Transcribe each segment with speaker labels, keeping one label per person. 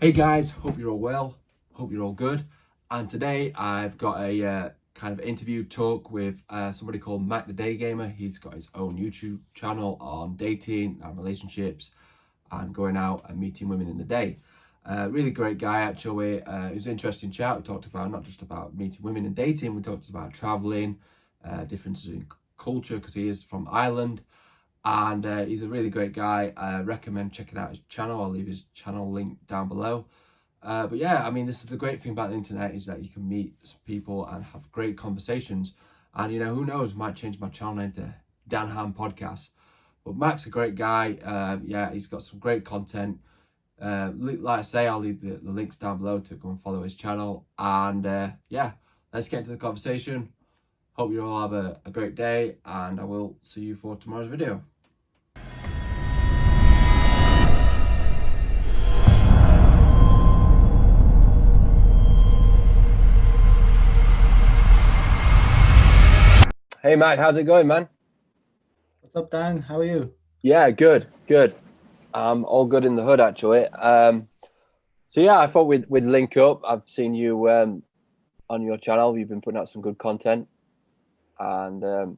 Speaker 1: Hey guys, hope you're all well. Hope you're all good. And today I've got a kind of interview talk with somebody called Mac the Day Gamer. He's got his own YouTube channel on dating and relationships and going out and meeting women in the day. Really great guy, actually. It was an interesting chat. We talked about not just about meeting women and dating, we talked about traveling, differences in culture because he is from Ireland, and he's a really great guy. I recommend checking out his channel. I'll leave his channel link down below. But yeah, I mean, this is the great thing about the internet is that you can meet some people and have great conversations. And you know, who knows, might change my channel name to Dan Ham Podcast. But Mac's a great guy. Yeah, he's got some great content. Like I say, I'll leave the links down below to go and follow his channel. And yeah, let's get into the conversation. Hope you all have a great day, and I will see you for tomorrow's video. Hey Mac, how's it going, man?
Speaker 2: What's up, Dan? How are you?
Speaker 1: Yeah, good, good. All good in the hood, actually. So yeah, I thought we'd link up. I've seen you on your channel. You've been putting out some good content, and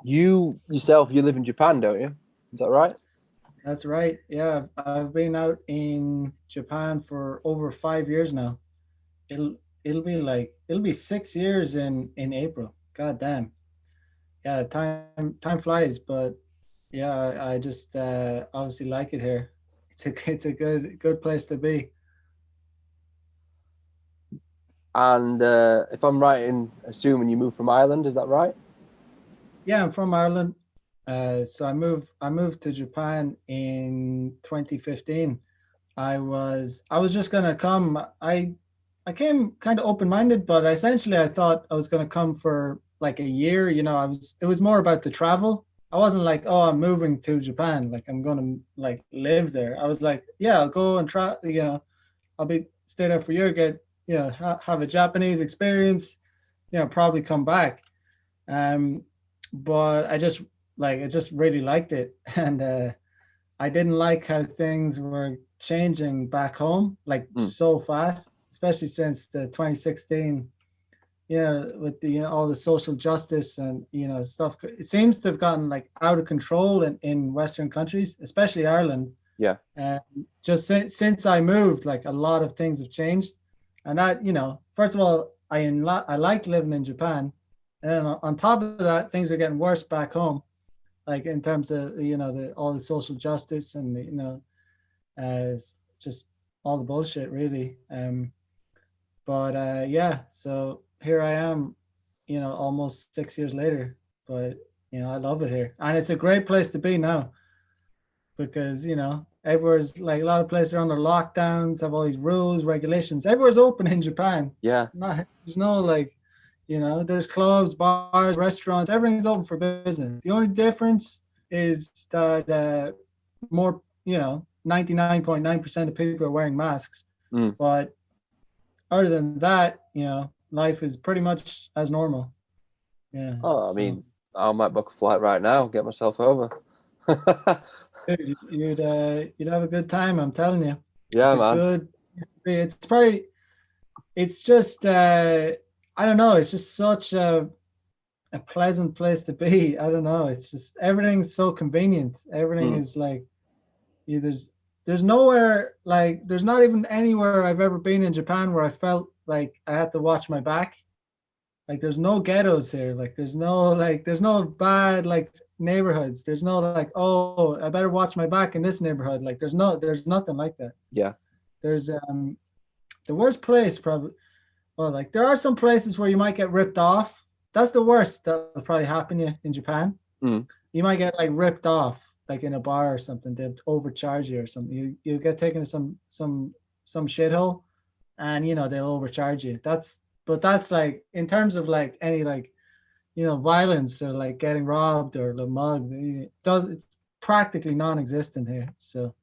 Speaker 1: you yourself, you live in Japan, don't you? Is that right?
Speaker 2: That's right. Yeah, I've been out in Japan for over 5 years now. It'll it'll be 6 years in April. God damn. Yeah, time flies, but yeah, I just obviously like it here. It's a good place to be.
Speaker 1: And if I'm right in assuming you moved from Ireland, is that right?
Speaker 2: Yeah, I'm from Ireland. So I moved to Japan in 2015. I was just gonna come. I came kind of open-minded, but essentially I thought I was gonna come for like a year. It was more about the travel. I wasn't like, oh, I'm moving to Japan, like I'm gonna like live there. I was like, yeah, I'll go and try, I'll be stay there for a year, get, have a Japanese experience, probably come back. Um, but I just really liked it. And I didn't like how things were changing back home like
Speaker 1: Mm.
Speaker 2: so fast, especially since the 2016, with the all the social justice and stuff. It seems to have gotten like out of control in Western countries, especially Ireland.
Speaker 1: Yeah.
Speaker 2: And just since I moved, like a lot of things have changed. And that, first of all, I like living in Japan, and then on top of that, things are getting worse back home, like in terms of all the social justice and just all the bullshit, really. But yeah, so here I am, almost 6 years later. But I love it here, and it's a great place to be now because everywhere's like a lot of places are under lockdowns, have all these rules, regulations. Everywhere's open in Japan.
Speaker 1: Yeah.
Speaker 2: There's no like, there's clubs, bars, restaurants, everything's open for business. The only difference is that more, 99.9% of people are wearing masks.
Speaker 1: Mm.
Speaker 2: But other than that, life is pretty much as normal. Yeah.
Speaker 1: Oh, I
Speaker 2: So
Speaker 1: mean, I might book a flight right now, get myself over.
Speaker 2: you'd have a good time, I'm telling you. It's
Speaker 1: Yeah,
Speaker 2: a
Speaker 1: man.
Speaker 2: good it's probably it's just I don't know, it's just such a pleasant place to be. I don't know. It's just everything's so convenient. Everything
Speaker 1: Mm.
Speaker 2: is like, there's nowhere, like there's not even anywhere I've ever been in Japan where I felt like I had to watch my back. Like there's no ghettos here. There's no bad like neighborhoods. There's no like, oh, I better watch my back in this neighborhood. Like there's nothing like that.
Speaker 1: Yeah.
Speaker 2: There's the worst place probably, well, like there are some places where you might get ripped off. That's the worst that'll probably happen to you in Japan.
Speaker 1: Mm.
Speaker 2: You might get like ripped off, like in a bar or something. They'll overcharge you or something. You get taken to some shithole, and they'll overcharge you. That's like in terms of like any like violence or like getting robbed or the mugged. It's practically non-existent here. So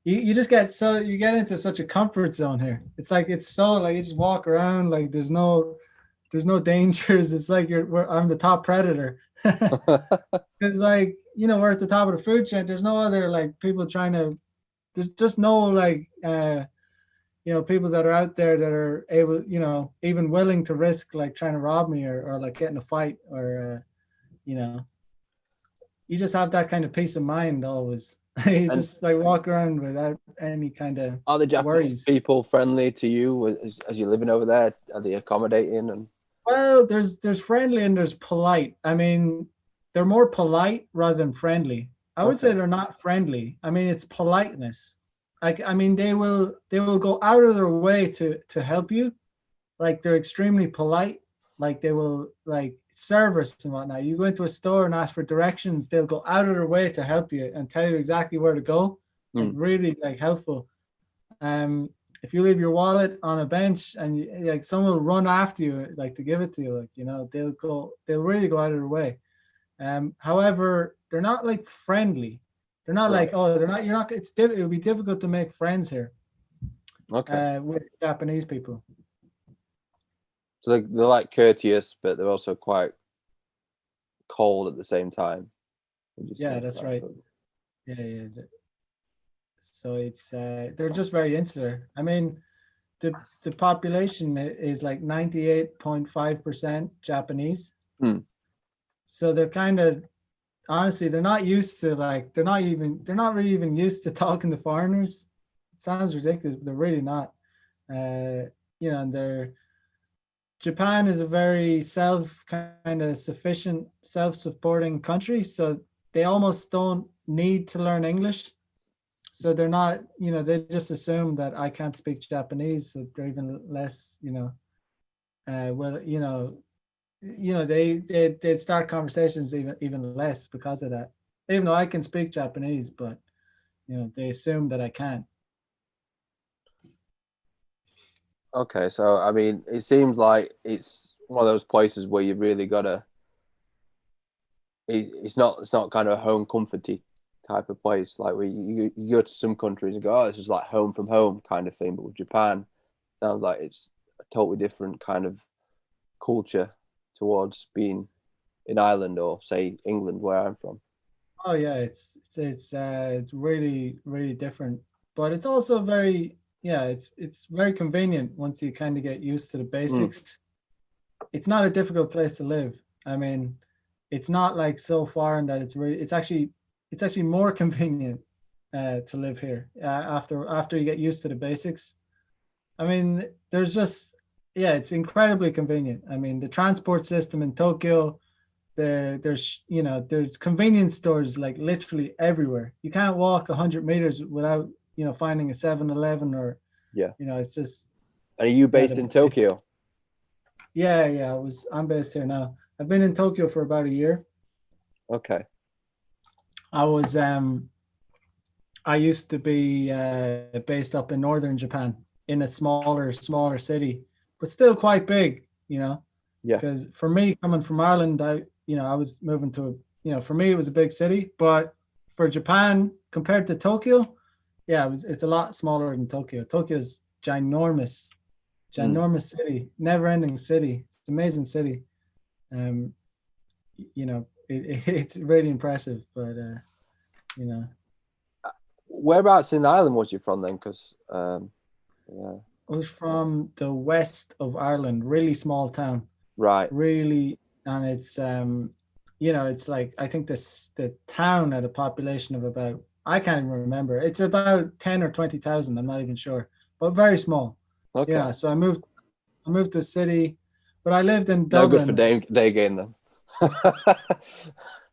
Speaker 2: you just you get into such a comfort zone here. It's like it's so like you just walk around like there's no dangers. It's like I'm the top predator. Because like we're at the top of the food chain. There's no other like people trying to there's just no like people that are out there that are able, even willing to risk like trying to rob me or like get in a fight or you know, you just have that kind of peace of mind always. You
Speaker 3: And
Speaker 2: just like walk around without any kind of
Speaker 3: are the Japanese
Speaker 2: worries.
Speaker 3: people friendly to you as you're living over there? Are they accommodating? And
Speaker 2: Well, there's friendly and there's polite. I mean, they're more polite rather than friendly. I would say
Speaker 3: Okay.
Speaker 2: they're not friendly. I mean, it's politeness. Like, I mean, they will go out of their way to help you. Like they're extremely polite. Like they will like service and whatnot. You go into a store and ask for directions, they'll go out of their way to help you and tell you exactly where to go. Like
Speaker 3: Mm.
Speaker 2: really like helpful. If you leave your wallet on a bench and like someone will run after you like to give it to you, like they'll really go out of their way. However, they're not like friendly. They're not
Speaker 3: Right.
Speaker 2: like, oh, they're not. You're not. It would be difficult to make friends here
Speaker 3: Okay.
Speaker 2: with Japanese people.
Speaker 3: So they're like courteous, but they're also quite cold at the same time. Would you
Speaker 2: Yeah,
Speaker 3: say?
Speaker 2: that's
Speaker 3: Like,
Speaker 2: right. Yeah, yeah. So it's they're just very insular. I mean, the population is like 98.5% Japanese.
Speaker 3: Hmm.
Speaker 2: So they're kind of honestly they're not used to like they're not really even used to talking to foreigners. It sounds ridiculous, but they're really not. And they're Japan is a very self kind of sufficient, self-supporting country, so they almost don't need to learn English. So they're not, they just assume that I can't speak Japanese, so they're even less, well, they start conversations even less because of that. Even though I can speak Japanese, but they assume that I can't.
Speaker 3: Okay, so I mean, it seems like it's one of those places where you really gotta. It's not kind of a home comforty type of place. Like where you go to some countries and go, oh, this is like home from home kind of thing. But with Japan, sounds like it's a totally different kind of culture towards being in Ireland or say England, where I'm from.
Speaker 2: Oh yeah, it's really really different, but it's also very it's very convenient once you kind of get used to the
Speaker 3: Mm.
Speaker 2: basics. It's not a difficult place to live. I mean, it's not like so foreign that it's actually more convenient to live here after you get used to the basics. I mean, it's incredibly convenient. I mean, the transport system in Tokyo, there's convenience stores like literally everywhere. You can't walk 100 meters without finding a 7-Eleven or
Speaker 3: Yeah.
Speaker 2: it's just
Speaker 3: And are you
Speaker 2: yeah
Speaker 3: based in Tokyo?
Speaker 2: yeah. I'm based here now. I've been in Tokyo for about a year.
Speaker 3: Okay.
Speaker 2: I used to be based up in northern Japan in a smaller city, but still quite big,
Speaker 3: Yeah.
Speaker 2: because for me coming from Ireland, I was moving to, for me it was a big city, but for Japan compared to Tokyo, yeah, it's a lot smaller than Tokyo. Tokyo's ginormous city, never ending city. It's an amazing city. Um, it's really impressive, but
Speaker 3: Whereabouts in Ireland was you from then? Because yeah,
Speaker 2: I was from the west of Ireland, really small town,
Speaker 3: right.
Speaker 2: really, and it's like I think the town had a population of about I can't even remember. It's about 10 or 20,000. I'm not even sure, but very small.
Speaker 3: Okay.
Speaker 2: Yeah, so I moved to a city, but I lived in
Speaker 3: No good for
Speaker 2: Dublin.
Speaker 3: day game then.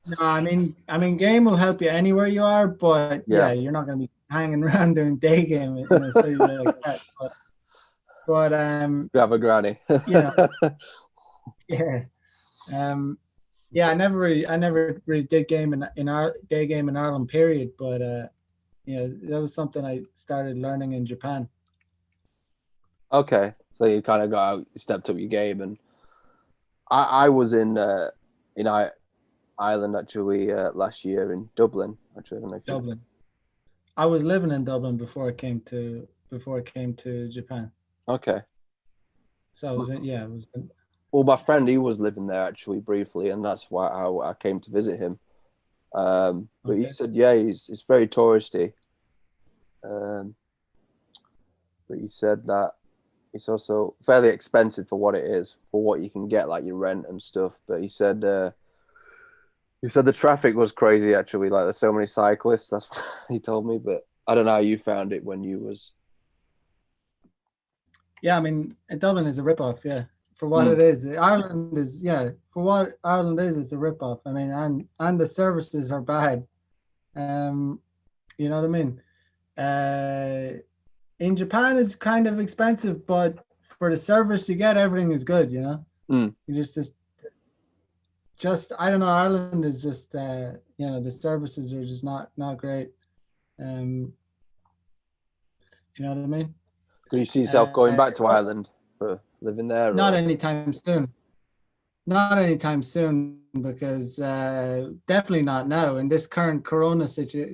Speaker 2: No, I mean, game will help you anywhere you are, but
Speaker 3: Yeah.
Speaker 2: yeah, you're not going to be hanging around doing day game in a city like that. But
Speaker 3: Grab a granny.
Speaker 2: yeah, yeah, yeah. I never really did game in our day game in Ireland. Period. But that was something I started learning in Japan.
Speaker 3: Okay, so you kind of got out, you stepped up your game, and I was in Ireland actually last year in Dublin. Actually, I don't know if you-
Speaker 2: Dublin. I was living in Dublin before I came to Japan.
Speaker 3: Okay.
Speaker 2: So I was I was
Speaker 3: Well, my friend, he was living there actually briefly, and that's why I came to visit him. But he
Speaker 2: Okay.
Speaker 3: said, yeah, it's very touristy. Um, but he said that it's also fairly expensive for what it is, for what you can get, like your rent and stuff. But he said the traffic was crazy actually. Like there's so many cyclists. That's what he told me. But I don't know how you found it when you was.
Speaker 2: Yeah, I mean, Dublin is a ripoff. Yeah, for what it is. Ireland is, yeah, for what Ireland is, it's a ripoff. I mean, and the services are bad. You know what I mean? In Japan, it's kind of expensive, but for the service you get, everything is good. You know, you just I don't know. Ireland is just you know, the services are just not great. You know what I mean?
Speaker 3: Could you see yourself going back to Ireland for living there?
Speaker 2: Not anytime soon. Not anytime soon, because definitely not now in this current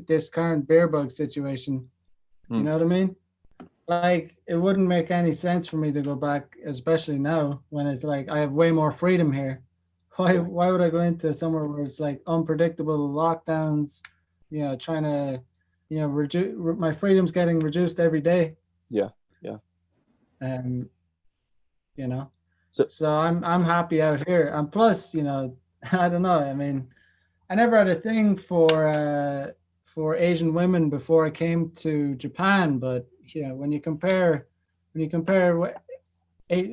Speaker 2: this current beer bug situation. You know what I mean? Like, it wouldn't make any sense for me to go back, especially now when it's like I have way more freedom here. Why would I go into somewhere where it's like unpredictable lockdowns? You know, trying to, you know, reduce my freedom's getting reduced every day.
Speaker 3: Yeah.
Speaker 2: You know. So I'm happy out here, and plus, you know, I don't know. I mean, I never had a thing for Asian women before I came to Japan, but you know, when you compare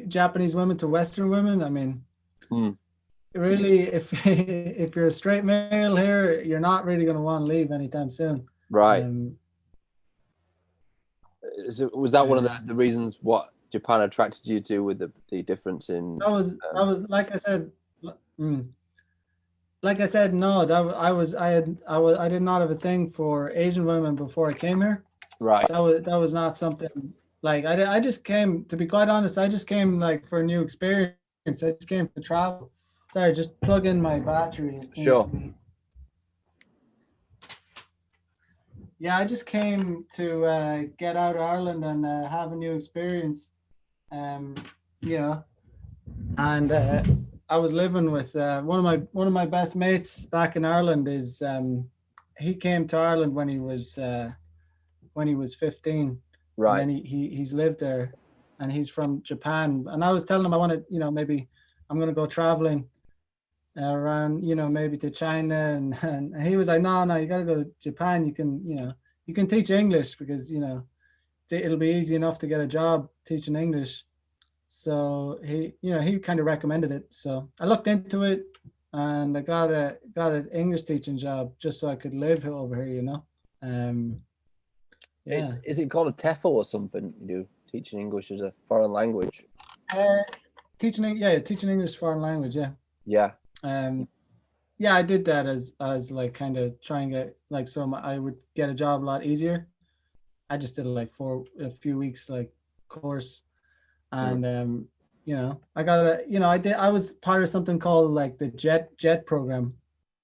Speaker 2: Japanese women to Western women, I mean, really, if you're a straight male here, you're not really going to want to leave anytime soon.
Speaker 3: Right. Was that one of the reasons what Japan attracted you to, with the difference in?
Speaker 2: That was like I said. Like I said, no, I did not have a thing for Asian women before I came here.
Speaker 3: Right.
Speaker 2: That was not something, like I just came, to be quite honest, I just came like for a new experience. I just came to travel. Sorry, just plug in my battery.
Speaker 3: Sure.
Speaker 2: Yeah, I just came to get out of Ireland and have a new experience. You know, and I was living with one of my best mates back in Ireland. Is he came to Ireland when he was 15.
Speaker 3: Right.
Speaker 2: And then he's lived there, and he's from Japan. And I was telling him I want to, you know, maybe I'm going to go traveling around, you know, maybe to China, and he was like, no, you got to go to Japan. You can teach English, because, you know, it'll be easy enough to get a job teaching English. So he kind of recommended it. So I looked into it, and I got an English teaching job just so I could live over here, you know. Yeah.
Speaker 3: Is it called a TEFL or something? You do teaching English as a foreign language?
Speaker 2: Teaching English foreign language, yeah.
Speaker 3: Yeah.
Speaker 2: Yeah, I did that as like kind of trying to, like, so I would get a job a lot easier. I just did it like for a few weeks, like, course, and you know, I was part of something called like the JET program.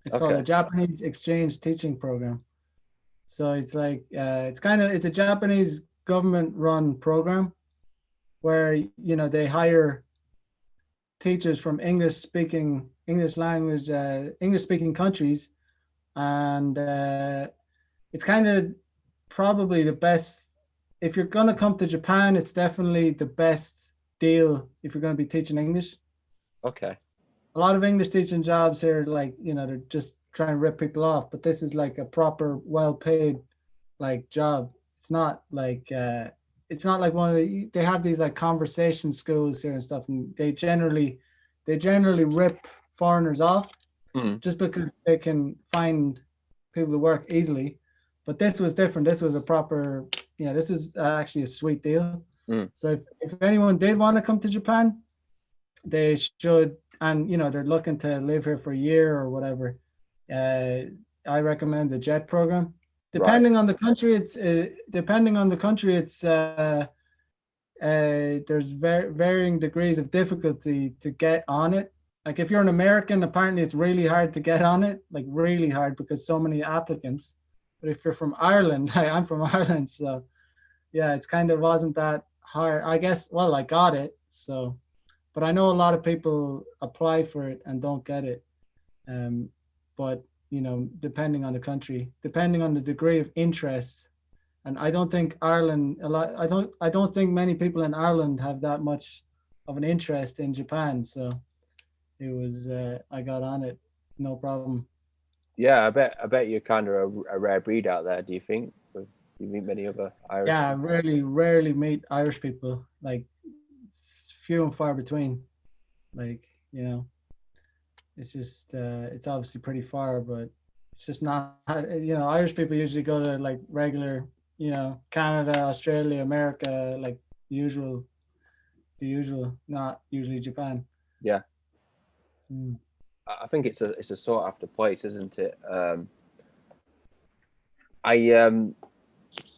Speaker 2: It's called a Japanese Exchange Teaching Program. So it's like it's a Japanese government run program where, you know, they hire teachers from English speaking countries, and it's kind of probably the best. If you're going to come to Japan, it's definitely the best deal if you're going to be teaching English.
Speaker 3: Okay.
Speaker 2: A lot of English teaching jobs here, like, you know, they're just trying to rip people off, but this is like a proper, well-paid, like, job. It's not like they have these like conversation schools here and stuff, and they generally rip foreigners off just because they can find people to work easily. But this was different. This was a proper, this was actually a sweet deal. So if anyone did want to come to Japan, they should, and, you know, they're looking to live here for a year or whatever, I recommend the JET program. Depending on the country, there's varying degrees of difficulty to get on it. Like, if you're an American, apparently it's really hard to get on it, like really hard, because so many applicants. But if you're from Ireland, I'm from Ireland, so yeah, it's kind of wasn't that hard. I guess, well, I got it, so, but I know a lot of people apply for it and don't get it. But, you know, depending on the country, depending on the degree of interest, and I don't think Ireland a lot. I don't think many people in Ireland have that much of an interest in Japan. So it was I got on it, no problem.
Speaker 3: Yeah, I bet you're kind of a rare breed out there. Do you think? Do you meet many other Irish
Speaker 2: Yeah, I
Speaker 3: people?
Speaker 2: rarely meet Irish people. Like it's few and far between. Like it's just it's obviously pretty far, but it's just not. Irish people usually go to like regular, Canada, Australia, America, like usual, the usual, not usually Japan.
Speaker 3: Yeah,
Speaker 2: Mm.
Speaker 3: I think it's a sought after place, isn't it?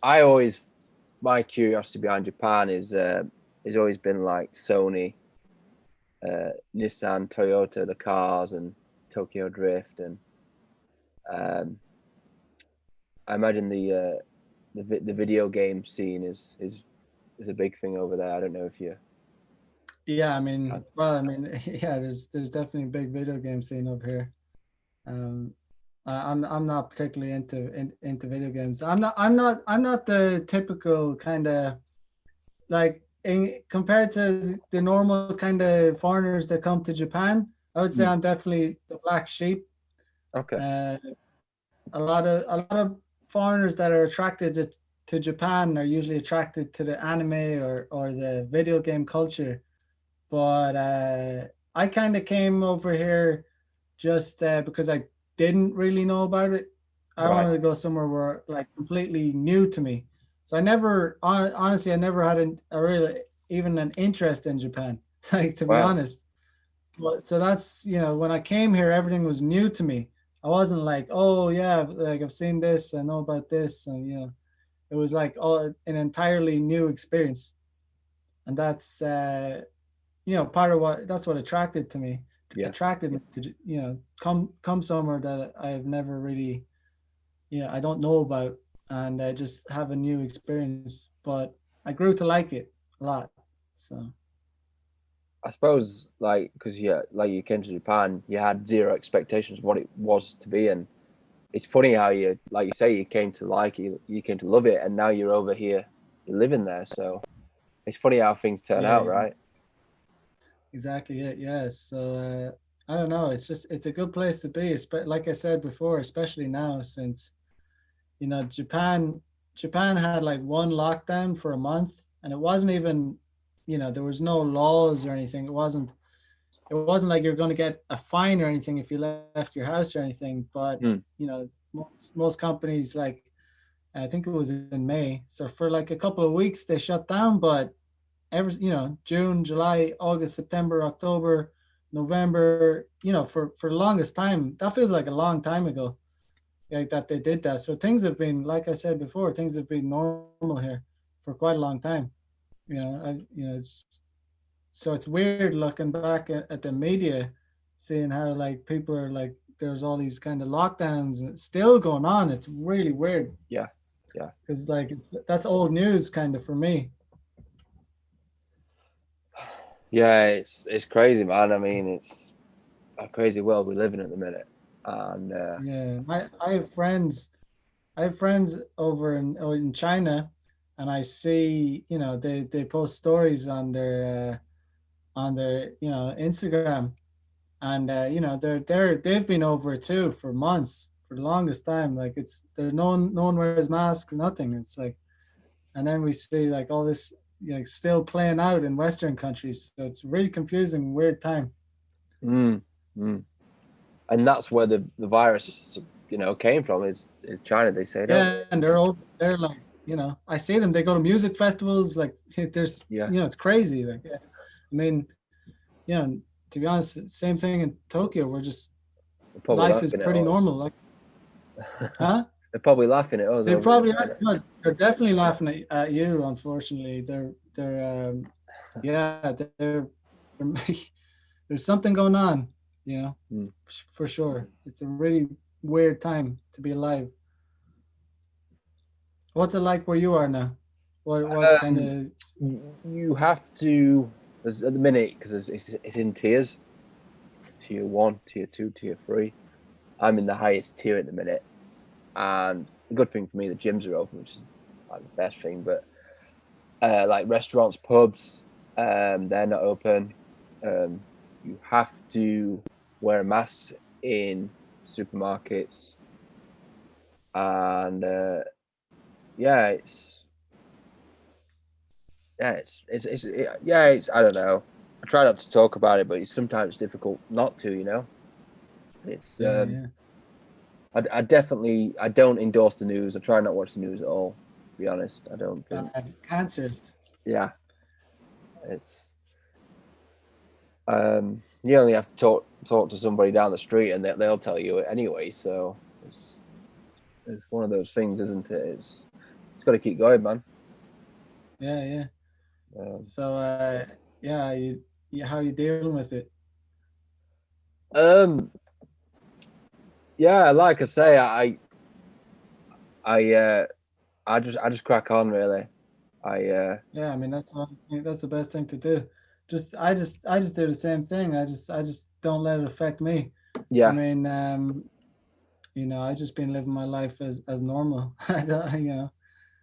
Speaker 3: I always my curiosity behind Japan is has always been like Sony, Nissan, Toyota, the cars, and Tokyo Drift, and um, I imagine the video game scene is a big thing over there. I don't know if you.
Speaker 2: Yeah, I mean, well, I mean, yeah, there's definitely a big video game scene over here. Um, I'm not particularly into video games. I'm not the typical kind of like compared to the normal kind of foreigners that come to Japan. I would say
Speaker 3: Mm.
Speaker 2: I'm definitely the black sheep.
Speaker 3: Okay.
Speaker 2: Uh, a lot of foreigners that are attracted to Japan are usually attracted to the anime or the video game culture. But I kind of came over here just because I didn't really know about it. I
Speaker 3: Right.
Speaker 2: wanted to go somewhere where like completely new to me. So I never, honestly, I never had a really even an interest in Japan. Like to be
Speaker 3: Wow.
Speaker 2: honest. But so that's when I came here, everything was new to me. I wasn't like, oh yeah, like I've seen this, I know about this, and it was like an entirely new experience, and that's part of what attracted to me
Speaker 3: Yeah.
Speaker 2: attracted me to come somewhere that I've never really I don't know about, and I just have a new experience. But I grew to like it a lot. So
Speaker 3: I suppose like because like you came to Japan, you had zero expectations of what it was to be, and it's funny how you like you say you came to like it, you came to love it, and now you're over here, you're living there. So it's funny how things turn
Speaker 2: yeah,
Speaker 3: out,
Speaker 2: yeah,
Speaker 3: right?
Speaker 2: exactly it. Yeah. So I don't know. It's a good place to be. Like I said before, especially now since Japan had like one lockdown for a month, and it wasn't even there was no laws or anything. It wasn't like you're going to get a fine or anything if you left your house or anything. But
Speaker 3: Hmm.
Speaker 2: most companies, like I think it was in May, so for like a couple of weeks they shut down. But June, July, August, September, October, November, for the longest time, that feels like a long time ago, like that they did that. So things have been, like I said before, things have been normal here for quite a long time. So it's weird looking back at the media, seeing how like people are like there's all these kind of lockdowns and it's still going on. It's really weird
Speaker 3: Yeah, yeah,
Speaker 2: because like that's old news kind of for me.
Speaker 3: yeah. It's crazy, man. I mean, it's a crazy world we live in at the minute, and
Speaker 2: Yeah, I have friends over in China, and I see they post stories on their Instagram, and they've been over it too for months, for the longest time. Like it's there's no one wears masks, nothing. It's like, and then we see like all this like still playing out in Western countries. So it's really confusing, weird time.
Speaker 3: mm, mm. And that's where the virus came from is China. They say, don't
Speaker 2: Yeah, and they're like I see them. They go to music festivals. Like there's
Speaker 3: they? Yeah,
Speaker 2: it's crazy. Like yeah. I mean to be honest, same thing in Tokyo. We're just
Speaker 3: they're probably
Speaker 2: life is
Speaker 3: laughing at
Speaker 2: pretty
Speaker 3: us.
Speaker 2: normal. Like, huh?
Speaker 3: They're probably laughing at us
Speaker 2: They
Speaker 3: over in
Speaker 2: probably
Speaker 3: China.
Speaker 2: are. No, they're definitely laughing at you. Unfortunately, yeah, they're there's something going on. You know,
Speaker 3: Mm.
Speaker 2: for sure. It's a really weird time to be alive. What's it like where you are now? What kind
Speaker 3: Um,
Speaker 2: of?
Speaker 3: you have to at the minute because it's in tiers. Tier 1, tier 2, tier 3. I'm in the highest tier at the minute, and the good thing for me, the gyms are open, which is like the best thing, but like restaurants, pubs, they're not open. You have to wear a mask in supermarkets, and it's I don't know. I try not to talk about it, but it's sometimes difficult not to. It's
Speaker 2: Yeah.
Speaker 3: I definitely I don't endorse the news. I try not to watch the news at all. To be honest, I don't think.
Speaker 2: It's cancerous.
Speaker 3: Yeah, it's you only have to talk to somebody down the street, and they'll tell you it anyway. So it's one of those things, isn't it? It's got to keep going, man.
Speaker 2: Yeah. So how you dealing with it?
Speaker 3: Yeah, like I say, I just crack on, really.
Speaker 2: Yeah, I mean that's the best thing to do. I just do the same thing. I just don't let it affect me.
Speaker 3: Yeah.
Speaker 2: I mean, I just been living my life as normal. I don't,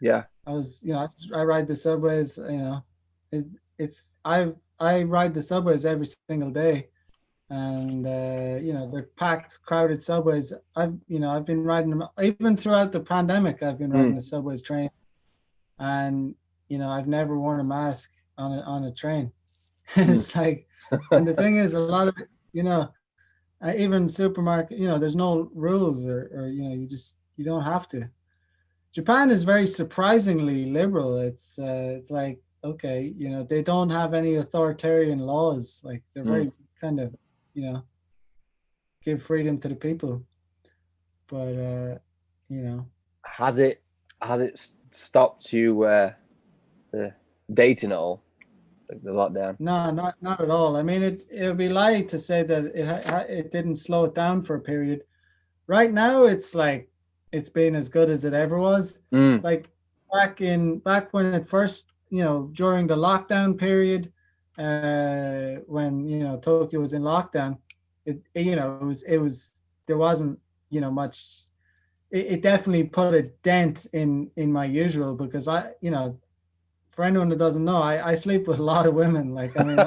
Speaker 3: Yeah.
Speaker 2: I ride the subways. It, it's I ride the subways every single day, and they're packed, crowded subways. I've been riding them even throughout the pandemic. I've been riding the subways train, and I've never worn a mask on a train. It's like, and the thing is, a lot of it, even supermarket, there's no rules or you don't have to. Japan is very surprisingly liberal. It's like, okay, they don't have any authoritarian laws. Like they're very kind of, give freedom to the people. But
Speaker 3: has it stopped you the dating at all? Like the lockdown?
Speaker 2: No, not at all. I mean, it would be lie to say that it didn't slow it down for a period. Right now, it's like it's been as good as it ever was. Like back when it first, during the lockdown period, when Tokyo was in lockdown, it was there wasn't much. It definitely put a dent in my usual, because for anyone that doesn't know, I sleep with a lot of women. Like, I mean,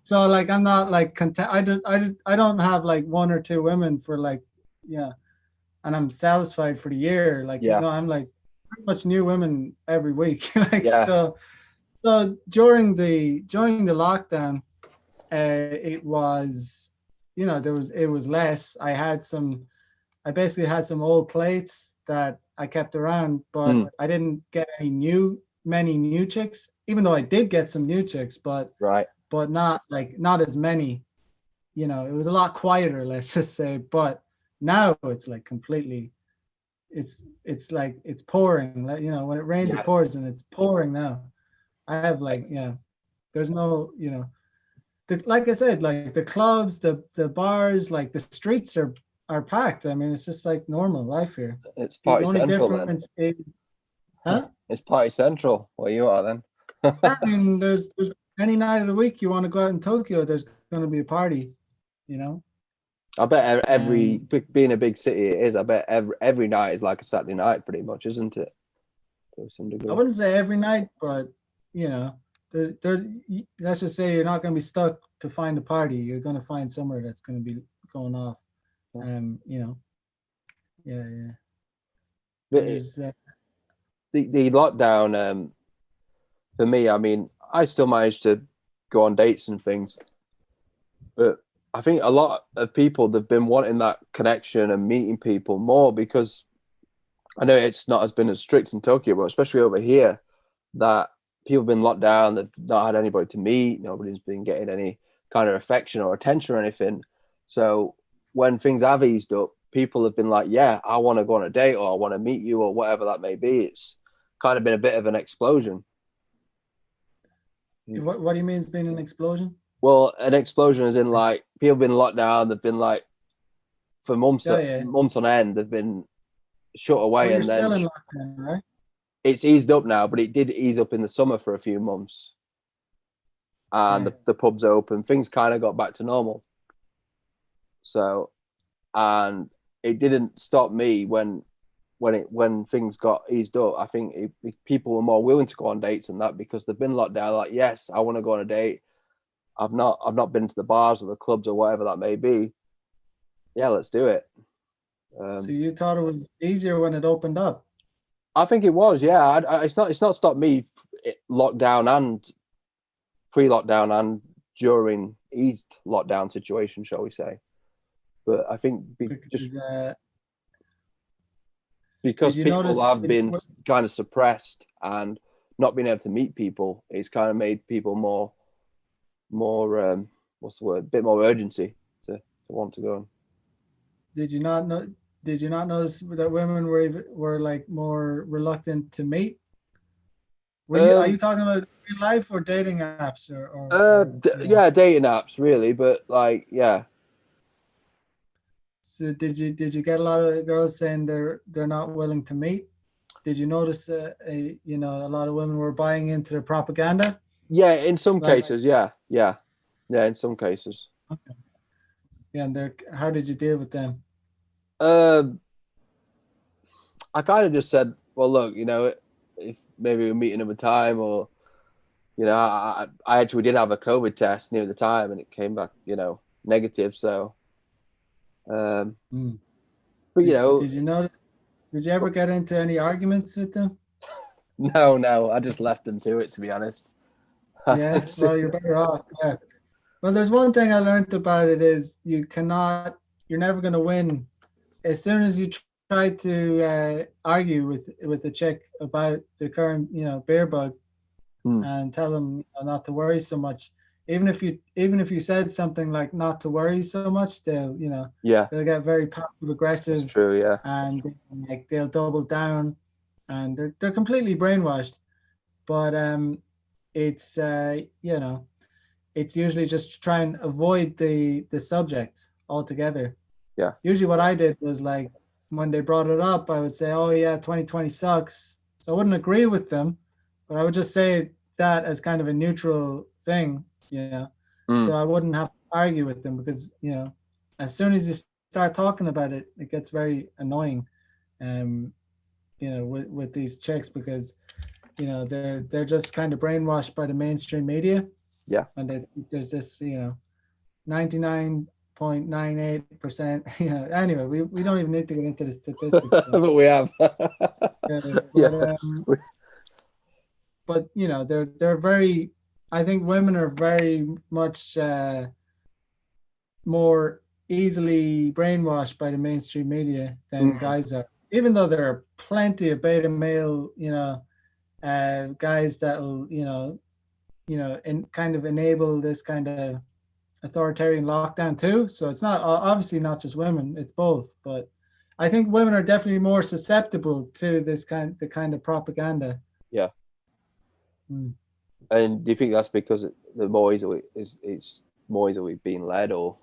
Speaker 2: so like, I'm not like content. I don't have like one or two women for like, and I'm satisfied for the year. Like, I'm like pretty much new women every week. Like, so during the lockdown, it was, it was less. I basically had some old plates that I kept around, but I didn't get many new chicks, even though I did get some new chicks, but not as many. It was a lot quieter, let's just say. But now it's like completely, it's like it's pouring. Like, when it rains, it pours, and it's pouring now. I have like, there's no, like I said, like the clubs, the bars, like the streets are packed. I mean, it's just like normal life here.
Speaker 3: It's party central then.
Speaker 2: Huh?
Speaker 3: It's party central where you are then.
Speaker 2: I mean, there's any night of the week you want to go out in Tokyo, there's going to be a party.
Speaker 3: I bet being a big city it is. I bet every night is like a Saturday night, pretty much, isn't it? To some degree.
Speaker 2: I wouldn't say every night, but there's let's just say you're not going to be stuck to find a party. You're going to find somewhere that's going to be going off. Yeah. There's,
Speaker 3: the lockdown, for me, I mean, I still managed to go on dates and things, but I think a lot of people, they've been wanting that connection and meeting people more, because I know it's not been as strict in Tokyo, but especially over here, that people have been locked down, they've not had anybody to meet, nobody's been getting any kind of affection or attention or anything. So when things have eased up, people have been like, yeah, I want to go on a date, or I want to meet you, or whatever that may be. It's kind of been a bit of an explosion.
Speaker 2: What do you mean it's been an explosion?
Speaker 3: Well, an explosion is in like people have been locked down. They've been like for months on end. They've been shut away,
Speaker 2: well,
Speaker 3: and then
Speaker 2: still in lockdown, right?
Speaker 3: It's eased up now, but it did ease up in the summer for a few months, and the pubs open. Things kind of got back to normal. So, and it didn't stop me when things got eased up. I think people were more willing to go on dates and that because they've been locked down. Like, yes, I want to go on a date. I've not been to the bars or the clubs or whatever that may be. Yeah, let's do it.
Speaker 2: So you thought it was easier when it opened up?
Speaker 3: I think it was. Yeah, it's not stopped me lockdown and pre-lockdown and during eased lockdown situation, shall we say? But I think just because
Speaker 2: did you
Speaker 3: people
Speaker 2: notice?
Speaker 3: have been kind of suppressed and not being able to meet people, it's kind of made people more what's the word? A bit more urgency to want to go.
Speaker 2: Did you not know? Did you not notice that women were like more reluctant to meet? Are you talking about real life or dating apps
Speaker 3: yeah, dating apps really, but like yeah.
Speaker 2: So did you get a lot of girls saying they're not willing to meet? Did you notice a lot of women were buying into their propaganda?
Speaker 3: Yeah, in some cases, yeah, in some cases.
Speaker 2: Okay. Yeah, and how did you deal with them?
Speaker 3: I kind of just said, well, look, if maybe we're meeting another time, or I actually did have a COVID test near the time, and it came back, negative. So, but
Speaker 2: did you notice? Did you ever get into any arguments with them?
Speaker 3: No, I just left them to it, to be honest.
Speaker 2: Yeah, well, you're better off. Yeah. Well, there's one thing I learned about it is you're never going to win. As soon as you try to argue with a chick about the current, beer bug, and tell them not to worry so much, even if you said something like not to worry so much, they'll get very passive aggressive.
Speaker 3: That's true, yeah.
Speaker 2: And like they'll double down, and they're completely brainwashed. But it's it's usually just to try and avoid the subject altogether.
Speaker 3: Yeah.
Speaker 2: Usually what I did was like when they brought it up, I would say, oh yeah, 2020 sucks. So I wouldn't agree with them, but I would just say that as kind of a neutral thing, So I wouldn't have to argue with them because, as soon as you start talking about it, it gets very annoying, with these chicks because, they're just kind of brainwashed by the mainstream media.
Speaker 3: Yeah.
Speaker 2: And there's this, 99.98%. Anyway, we don't even need to get into the statistics.
Speaker 3: But we have.
Speaker 2: But they're very. I think women are very much more easily brainwashed by the mainstream media than guys are. Even though there are plenty of beta male, guys that'll, kind of enable this kind of authoritarian lockdown too. So it's not obviously not just women; it's both. But I think women are definitely more susceptible to the kind of propaganda.
Speaker 3: Yeah. And do you think that's because the more easily it's more easily being led, or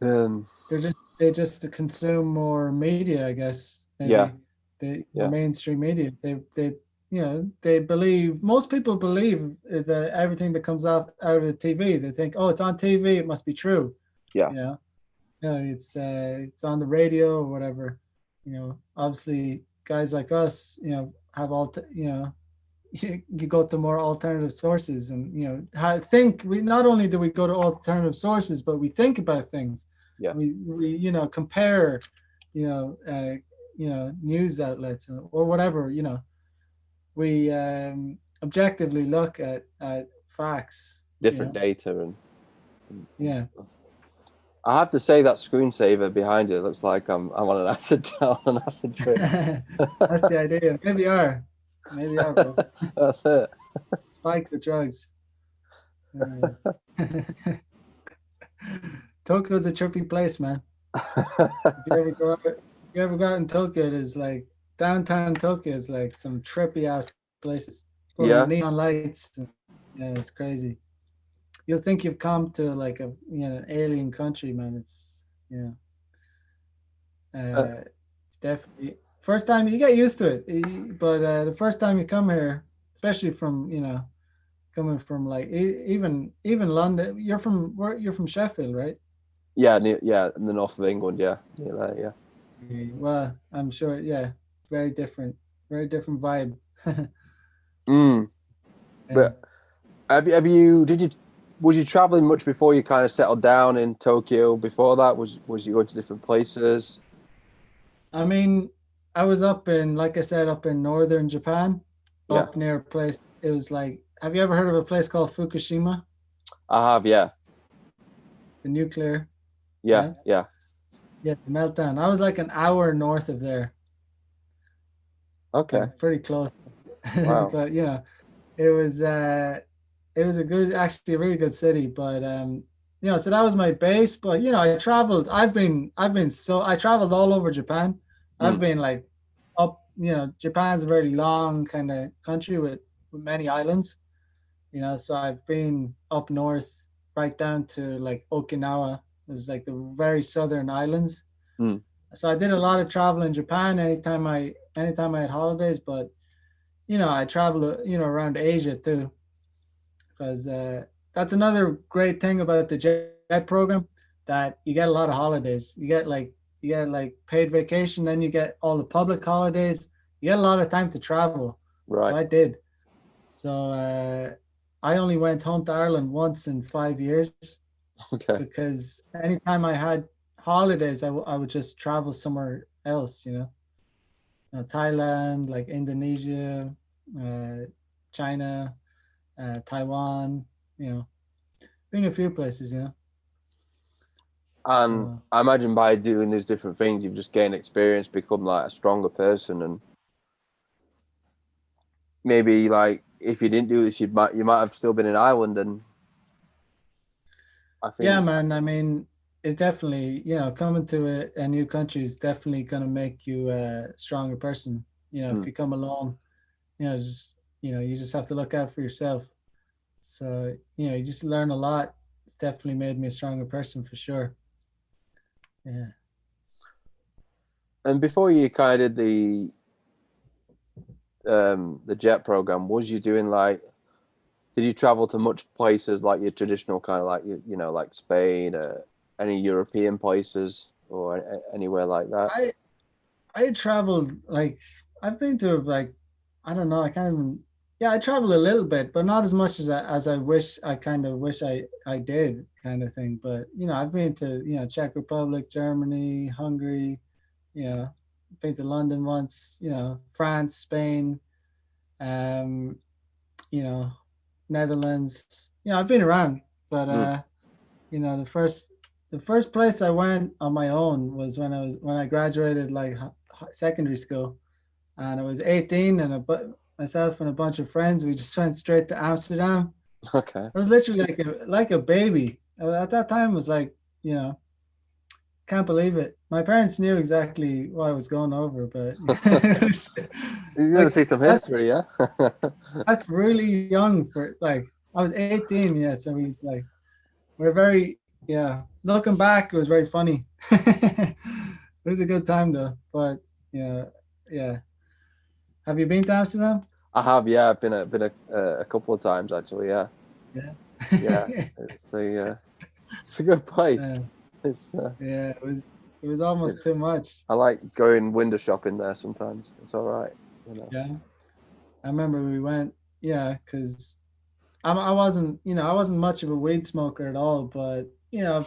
Speaker 2: they just consume more media, I guess. Maybe.
Speaker 3: Yeah.
Speaker 2: The mainstream media. They believe, most people believe that everything that comes out of the TV, they think, oh, it's on TV, it must be true.
Speaker 3: Yeah.
Speaker 2: It's on the radio or whatever. Obviously guys like us, have all, you go to more alternative sources, and we not only do we go to alternative sources, but we think about things.
Speaker 3: Yeah.
Speaker 2: We compare, news outlets or whatever. We objectively look at facts,
Speaker 3: different data and
Speaker 2: yeah.
Speaker 3: I have to say that screensaver behind you looks like I'm on an acid trip.
Speaker 2: That's the idea. Maybe you are, bro.
Speaker 3: That's it.
Speaker 2: Spike the drugs. Tokyo's a trippy place, man. If you ever go out in Tokyo, it is like downtown Tokyo is like some trippy ass places. Full of neon lights. It's crazy. You'll think you've come to like an alien country, man. It's it's definitely first time you get used to it, but the first time you come here, especially from coming from like even London. You're from Sheffield, right?
Speaker 3: Yeah, yeah, in the north of England. Yeah, near there. Yeah.
Speaker 2: Well, I'm sure. Yeah, very different vibe.
Speaker 3: Mm.
Speaker 2: Yeah.
Speaker 3: But was you traveling much before you kind of settled down in Tokyo? Before that, was you going to different places?
Speaker 2: I mean, I was up in, like I said, up in northern Japan,
Speaker 3: Yeah,
Speaker 2: up near a place. It was like, have you ever heard of a place called Fukushima?
Speaker 3: I have. Yeah,
Speaker 2: The nuclear,
Speaker 3: yeah,
Speaker 2: yeah,
Speaker 3: yeah.
Speaker 2: yeah, the meltdown. I was like an hour north of there,
Speaker 3: Okay.
Speaker 2: like pretty close.
Speaker 3: Wow.
Speaker 2: But it was it was a good, actually a really good city. But so that was my base. But I traveled. I traveled all over Japan. I've
Speaker 3: Mm.
Speaker 2: been like up. Japan's a very long kind of country with many islands. So I've been up north, right down to like Okinawa. It was like the very southern islands.
Speaker 3: Mm.
Speaker 2: So I did a lot of travel in Japan anytime I had holidays. But I travel around Asia too, because that's another great thing about the jet program, that you get a lot of holidays. You get like paid vacation, then you get all the public holidays. You get a lot of time to travel. So
Speaker 3: Right.
Speaker 2: I did. So I only went home to Ireland once in 5 years,
Speaker 3: Okay.
Speaker 2: because anytime I had holidays, I would just travel somewhere else. Thailand, like Indonesia, uh, China, Taiwan. You know, been a few places.
Speaker 3: And
Speaker 2: So
Speaker 3: I imagine by doing these different things, you've just gained experience, become like a stronger person, and maybe like if you didn't do this, you might have still been in Ireland, and I
Speaker 2: yeah,
Speaker 3: think.
Speaker 2: man. I mean, it definitely, coming to a new country is definitely gonna make you a stronger person. If
Speaker 3: Mm.
Speaker 2: you come alone, you just have to look out for yourself. So you just learn a lot. It's definitely made me a stronger person for sure. Yeah.
Speaker 3: And before you kind of did the jet program, was you doing like did you travel to much places like your traditional kind of like like Spain, any European places or anywhere like that?
Speaker 2: I I traveled, like, I've been to, like, I don't know, I can't even, yeah, I traveled a little bit, but not as much as I wish, I kind of wish I did, kind of thing. But I've been to Czech Republic, Germany, Hungary, you know been to London once, France, Spain, um you know Netherlands. I've been around. But
Speaker 3: Mm.
Speaker 2: the first place I went on my own was when I graduated, like, secondary school, and I was 18, and myself and a bunch of friends, we just went straight to Amsterdam.
Speaker 3: Okay.
Speaker 2: I was literally like a baby at that time. Was like, you know can't believe it. My parents knew exactly what I was going over, but it was
Speaker 3: You're going to
Speaker 2: like,
Speaker 3: see some history, yeah?
Speaker 2: that's really young for, like, I was 18. Yeah, so he's like, we're very, yeah. Looking back, it was very funny. It was a good time though. But yeah, yeah. Have you been to Amsterdam?
Speaker 3: I have, yeah. I've been a couple of times actually, yeah.
Speaker 2: Yeah.
Speaker 3: Yeah. It's a good place.
Speaker 2: Uh,
Speaker 3: It's
Speaker 2: yeah, it was almost too
Speaker 3: it's
Speaker 2: much.
Speaker 3: I like going window shopping there sometimes. It's all right.
Speaker 2: Yeah. I remember we went, yeah, because I wasn't much of a weed smoker at all. But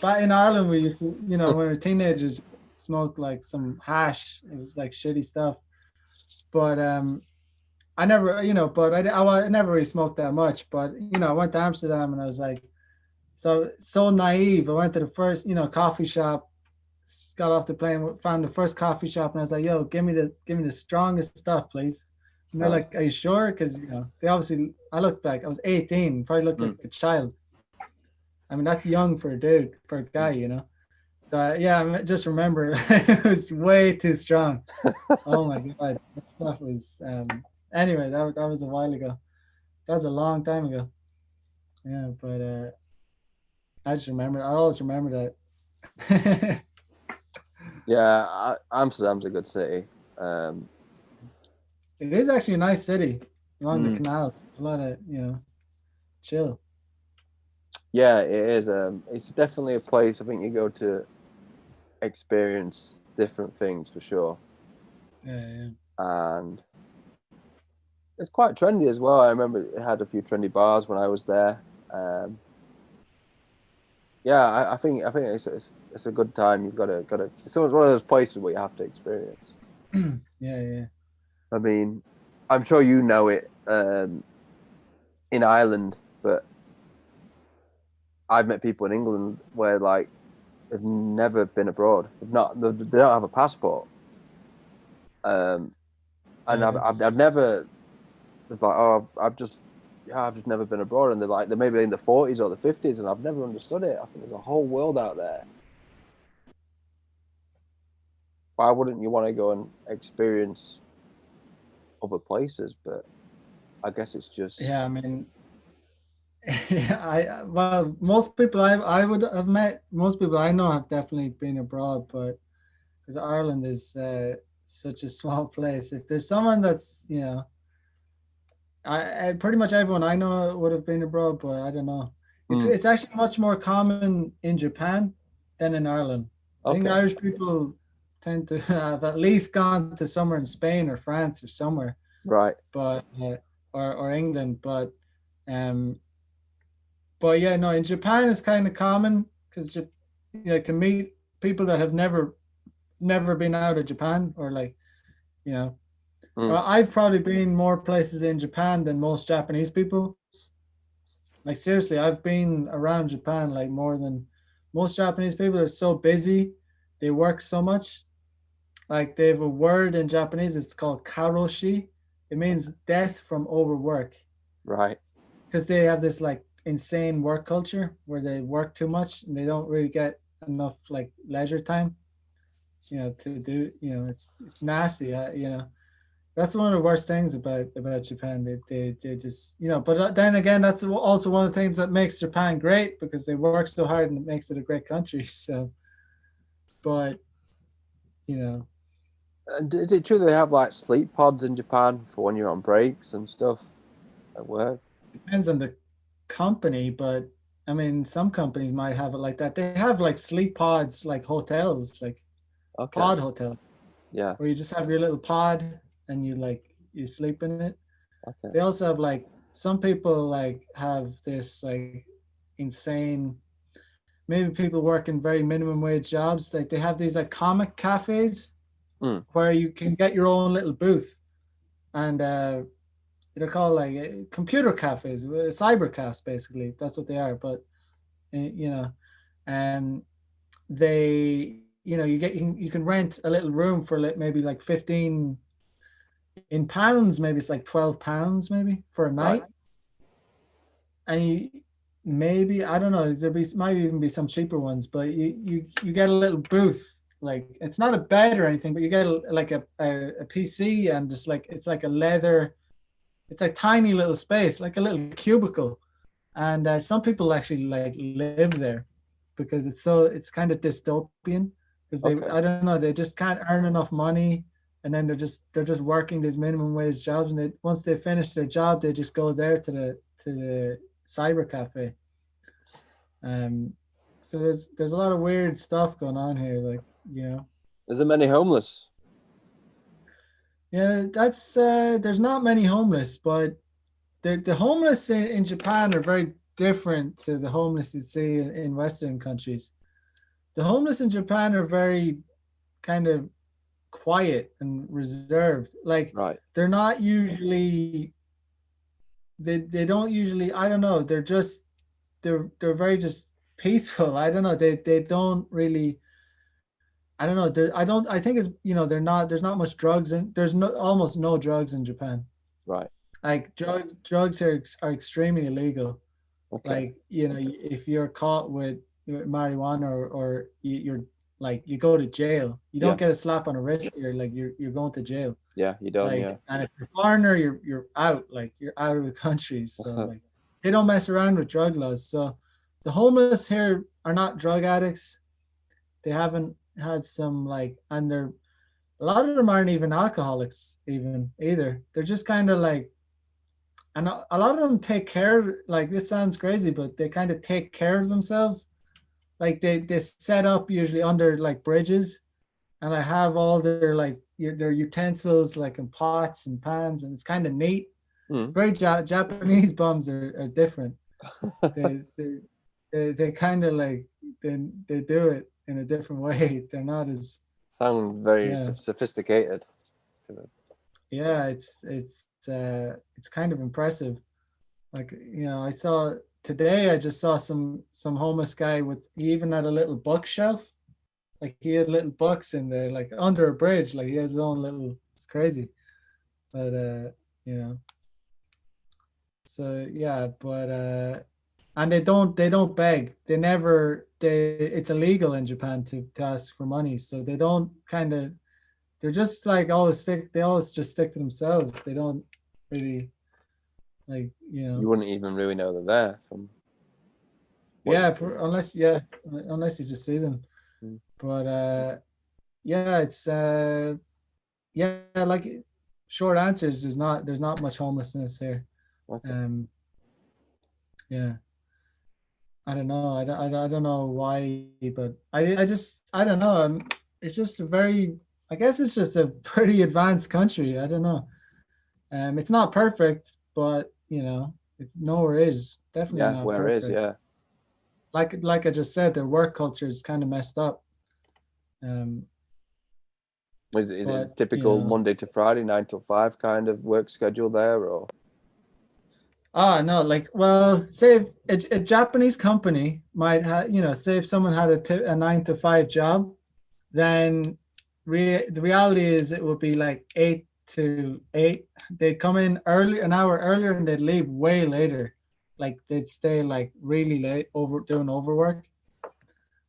Speaker 2: back in Ireland, we used to, when we were teenagers, smoke like some hash. It was like shitty stuff. But I never, but I never really smoked that much. But I went to Amsterdam, and I was like, so naive. I went to the first, coffee shop, got off the plane, found the first coffee shop, and I was like, "Yo, give me the strongest stuff, please." And they're
Speaker 3: Uh,
Speaker 2: like, "Are you sure?" Because they obviously, I looked like I was 18, probably looked
Speaker 3: mm.
Speaker 2: like a child. I mean, that's young for a dude, for a guy. So yeah, I just remember it was way too strong. Oh my god, that stuff was. Anyway, that was a while ago. That was a long time ago. Yeah, but I just remember. I always remember that.
Speaker 3: Yeah, Amsterdam's a good city.
Speaker 2: It is actually a nice city along the
Speaker 3: Mm.
Speaker 2: canals. A lot of chill.
Speaker 3: Yeah, it is. It's definitely a place I think you go to experience different things for sure,
Speaker 2: Yeah,
Speaker 3: and it's quite trendy as well. I remember it had a few trendy bars when I was there. Um, yeah, I think it's a good time. You've got to. It's one of those places where you have to experience.
Speaker 2: yeah. Yeah, yeah.
Speaker 3: I mean, I'm sure you know it in Ireland, but I've met people in England where like they've never been abroad. They don't have a passport. Um, and
Speaker 2: Yeah,
Speaker 3: I've never. It's like, oh, I've just never been abroad, and they're like, they're maybe in the 40s or the 50s, and I've never understood it. I think there's a whole world out there. Why wouldn't you want to go and experience other places? But I guess it's just,
Speaker 2: yeah. I mean, yeah, well, most people I would have met, most people I know have definitely been abroad, but because Ireland is such a small place, if there's someone that's I pretty much everyone I know would have been abroad, but I don't know.
Speaker 3: hmm,
Speaker 2: It's actually much more common in Japan than in Ireland. I think
Speaker 3: okay,
Speaker 2: Irish people tend to have at least gone to somewhere in Spain or France or somewhere,
Speaker 3: right,
Speaker 2: but or England, um, but yeah, no, in Japan it's kind of common because to meet people that have never been out of Japan or like you know.
Speaker 3: hmm,
Speaker 2: Well, I've probably been more places in Japan than most Japanese people. Like seriously, I've been around Japan like more than most Japanese people are so busy. They work so much. Like they have a word in Japanese, it's called karoshi. It means death from overwork.
Speaker 3: right,
Speaker 2: Because they have this like insane work culture where they work too much and they don't really get enough like leisure time, to do, it's nasty, That's one of the worst things about Japan. They just but then again, that's also one of the things that makes Japan great because they work so hard and it makes it a great country. So, but you know,
Speaker 3: And is it true they have like sleep pods in Japan for when you're on breaks and stuff at work?
Speaker 2: depends on the company, but I mean, some companies might have it like that. They have like sleep pods, like hotels, like
Speaker 3: Okay,
Speaker 2: pod hotels,
Speaker 3: yeah,
Speaker 2: where you just have your little pod and you sleep in it.
Speaker 3: okay,
Speaker 2: They also have like some people like have this like insane maybe people work in very minimum wage jobs. Like they have these like comic cafes
Speaker 3: hmm,
Speaker 2: where you can get your own little booth, and they're called like computer cafes, cyber cafes, basically. That's what they are. But you know, and they, you can rent a little room for like maybe like 15 in pounds, maybe it's like £12 maybe for a
Speaker 3: right,
Speaker 2: night, and maybe I don't know. Might even be some cheaper ones, but you get a little booth. Like it's not a bed or anything, but you get like a PC and just like it's like a leather. It's a tiny little space, like a little cubicle, and some people actually like live there because it's kind of dystopian because they
Speaker 3: okay,
Speaker 2: I don't know they just can't earn enough money, and then they're just working these minimum wage jobs, and once they finish their job they just go there to the cyber cafe. um so there's a lot of weird stuff going on here, like
Speaker 3: is there many homeless?
Speaker 2: yeah, that's there's not many homeless, but the homeless in Japan are very different to the homeless you see in Western countries. The homeless in Japan are very kind of quiet and reserved. Like
Speaker 3: Right,
Speaker 2: they're not usually they don't usually I don't know, they're very just peaceful. I don't know. They don't really I don't know. I think it's there's not much drugs and there's no almost no drugs in Japan.
Speaker 3: right,
Speaker 2: Like drugs here are extremely illegal.
Speaker 3: okay,
Speaker 2: Like if you're caught with marijuana or you're like you go to jail. You don't
Speaker 3: yeah,
Speaker 2: get a slap on the wrist. You're going to jail.
Speaker 3: yeah, you don't,
Speaker 2: Like
Speaker 3: yeah,
Speaker 2: and if you're a foreigner, you're out. Like you're out of the country. So like they don't mess around with drug laws. So the homeless here are not drug addicts. They haven't had some like and they're a lot of them aren't even alcoholics even either. They're just kind of like and a lot of them take care. Like this sounds crazy, but they kind of take care of themselves. Like they set up usually under like bridges, and I have all their like their utensils like in pots and pans, and it's kind of neat. It's
Speaker 3: Mm.
Speaker 2: very Japanese bums are different. They they they kind of like they do it in a different way. They're not as
Speaker 3: Sound very
Speaker 2: yeah
Speaker 3: sophisticated.
Speaker 2: yeah. It's kind of impressive. Like I saw today. I just saw some homeless guy with he even had a little bookshelf. Like he had little books in there, like under a bridge. Like he has his own little. It's crazy, but you know. So yeah, but and they don't beg. They never they. It's illegal in Japan to ask for money, so they don't kind of. They're just like always stick. They always just stick to themselves. They don't really like
Speaker 3: You wouldn't even really know they're there from what
Speaker 2: yeah
Speaker 3: you-
Speaker 2: unless you just see them.
Speaker 3: Mm.
Speaker 2: But yeah, it's yeah, like short answers. There's not much homelessness here.
Speaker 3: Okay.
Speaker 2: Yeah, I don't know. I don't know why, but I don't know. It's just a very. I guess it's just a pretty advanced country. I don't know. It's not perfect, but it's nowhere is definitely
Speaker 3: Yeah,
Speaker 2: not
Speaker 3: where is,
Speaker 2: perfect.
Speaker 3: yeah.
Speaker 2: Like I just said, their work culture is kind of messed up. Um,
Speaker 3: Is it
Speaker 2: but
Speaker 3: typical Monday to Friday, 9 till 5 kind of work schedule there, or?
Speaker 2: no, like, well, say if a Japanese company might have, say if someone had a 9 to 5 job, then the reality is it would be like 8 to 8. They'd come in early, an hour earlier, and they'd leave way later. Like they'd stay like really late doing overwork.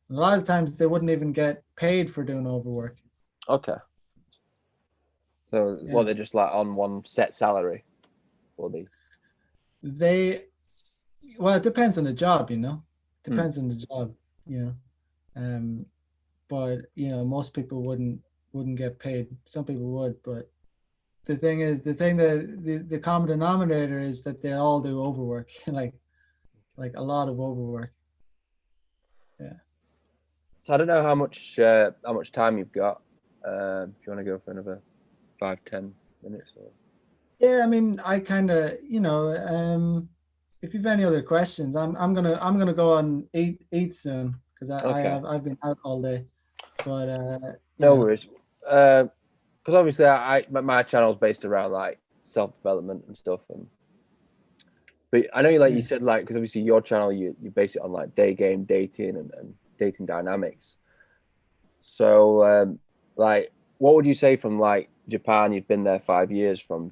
Speaker 2: A lot of times they wouldn't even get paid for doing overwork.
Speaker 3: Okay. So,
Speaker 2: Yeah.
Speaker 3: well, they're just like on one set salary, or
Speaker 2: They well, it depends on the job, Depends on the job, you know. But most people wouldn't get paid. Some people would, but the thing is, the thing that the common denominator is that they all do overwork, like a lot of overwork. Yeah.
Speaker 3: So I don't know how much time you've got. If you want to go for another 5-10 minutes, or...
Speaker 2: Yeah, I mean, I kind of, if you've any other questions, I'm gonna go and eat soon because
Speaker 3: Okay.
Speaker 2: I've been out all day. But
Speaker 3: No worries. Because obviously, my channel's based around like self-development and stuff, but I know you said because obviously your channel you base it on like day game dating and dating dynamics. So what would you say from like Japan? You've been there 5 years, from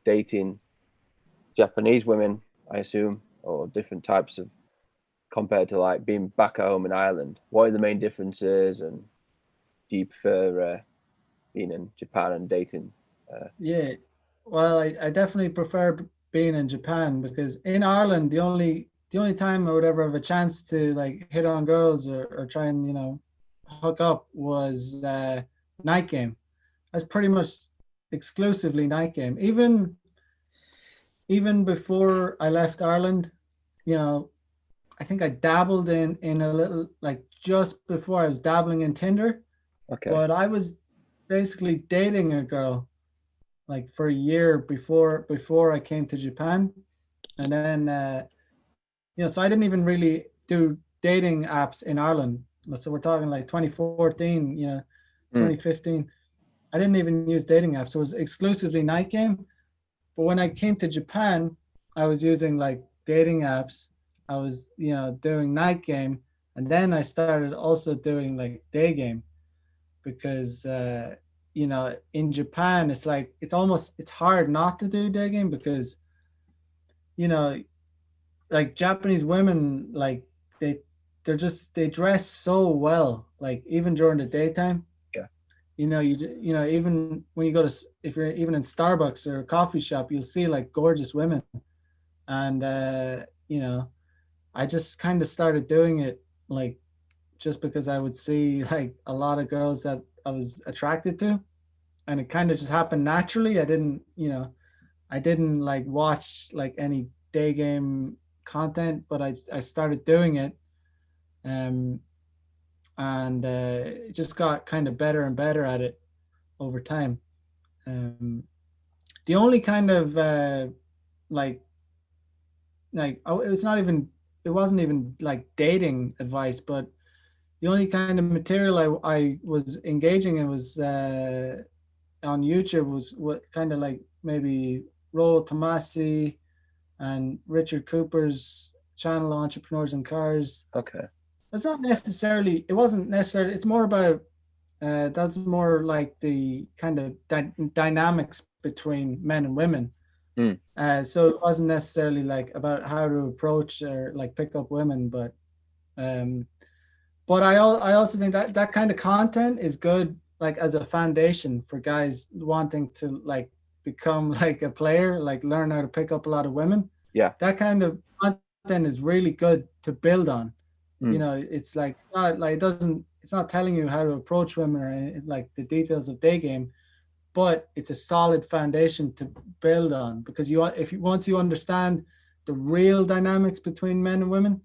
Speaker 3: dating Japanese women, I assume, or different types of, compared to like being back at home in Ireland. What are the main differences, and do you prefer being in Japan and dating?
Speaker 2: Yeah, well, I definitely prefer being in Japan because in Ireland the only time I would ever have a chance to like hit on girls or try and hook up was night game. That's pretty much exclusively night game. Even before I left Ireland, you know, I think I dabbled in a little, like just before I was dabbling in Tinder,
Speaker 3: Okay.
Speaker 2: but I was basically dating a girl like for a year before I came to Japan, and then so I didn't even really do dating apps in Ireland. So we're talking like 2014, 2015. I didn't even use dating apps. It was exclusively night game. But when I came to Japan, I was using like dating apps. I was, doing night game, and then I started also doing like day game because in Japan it's like it's hard not to do day game because you know like Japanese women like they dress so well, like even during the daytime.
Speaker 3: Yeah.
Speaker 2: Even when you go to, if you're even in Starbucks or a coffee shop, you'll see like gorgeous women, and I just kind of started doing it like just because I would see like a lot of girls that I was attracted to, and it kind of just happened naturally. I didn't I didn't like watch like any day game content, but I started doing it, um, and it just got kind of better and better at it over time. Um, the only kind of like oh, it wasn't even like dating advice, but the only kind of material I was engaging in was on YouTube was what kind of like maybe Rollo Tomasi and Richard Cooper's channel, Entrepreneurs in Cars.
Speaker 3: Okay.
Speaker 2: It wasn't necessarily, it's more about, that's more like the kind of dynamics between men and women.
Speaker 3: Mm.
Speaker 2: So it wasn't necessarily like about how to approach or like pick up women, um, but I also think that that kind of content is good, like as a foundation for guys wanting to like become like a player, like learn how to pick up a lot of women.
Speaker 3: Yeah.
Speaker 2: That kind of content is really good to build on. You know, it's like not like it's not telling you how to approach women or anything, like the details of day game, but it's a solid foundation to build on, because once you understand the real dynamics between men and women,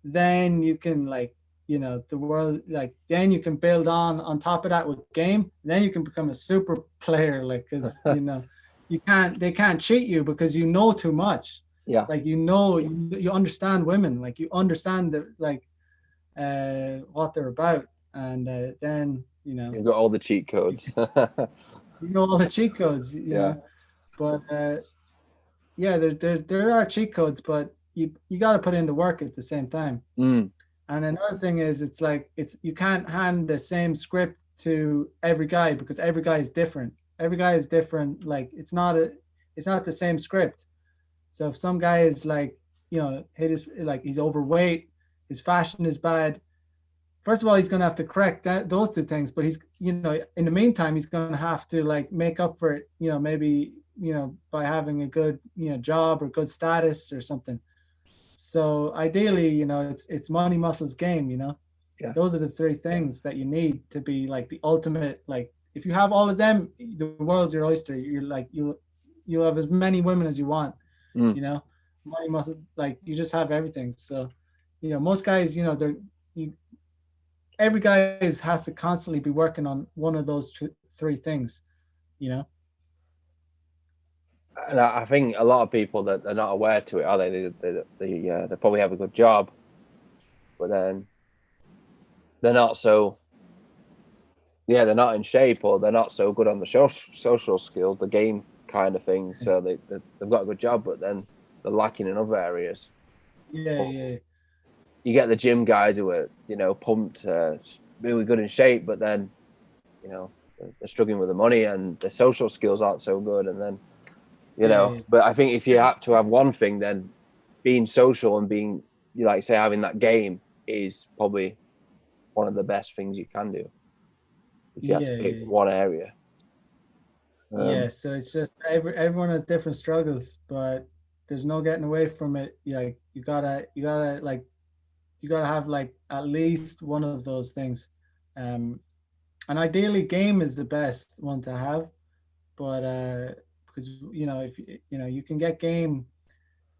Speaker 2: then you can like, you know, the world, like then you can build on top of that with game, then you can become a super player, like, because you know they can't cheat you because you know too much.
Speaker 3: Yeah.
Speaker 2: Like, you know, you understand women, like you understand the like what they're about, and then you know
Speaker 3: You've got all the cheat codes.
Speaker 2: you know all the cheat codes, you
Speaker 3: Yeah.
Speaker 2: know. But yeah, there are cheat codes, but you got to put in the work at the same time.
Speaker 3: Mm.
Speaker 2: And another thing is, it's like you can't hand the same script to every guy, because every guy is different. Every guy is different. Like it's not the same script. So if some guy is like, you know, he's overweight, his fashion is bad. First of all, he's gonna have to correct those two things. But he's, you know, in the meantime, he's gonna have to like make up for it. You know, maybe, you know, by having a good, you know, job or good status or something. So ideally, you know, it's money, muscles, game. You know,
Speaker 3: Yeah.
Speaker 2: those are the three things that you need to be like the ultimate. Like if you have all of them, the world's your oyster. You're like you'll have as many women as you want.
Speaker 3: Mm.
Speaker 2: You know, money, muscle, like you just have everything. So, you know, most guys, you know, every guy has to constantly be working on one of those three things. You know.
Speaker 3: And I think a lot of people that are not aware to it, are they? They probably have a good job, but then they're not so. Yeah, they're not in shape, or they're not so good on the social skills, the game kind of thing. So they've got a good job, but then they're lacking in other areas.
Speaker 2: Yeah, yeah.
Speaker 3: You get the gym guys who are, you know, pumped, really good in shape, but then, you know, they're struggling with the money and their social skills aren't so good, and then, you know.
Speaker 2: Yeah.
Speaker 3: But I think if you have to have one thing, then being social and being, you like say, having that game is probably one of the best things you can do if you have to pick one area.
Speaker 2: Yeah, so it's just everyone has different struggles, but there's no getting away from it. Like you gotta have like at least one of those things, and ideally game is the best one to have, but because you know, if you know, you can get game,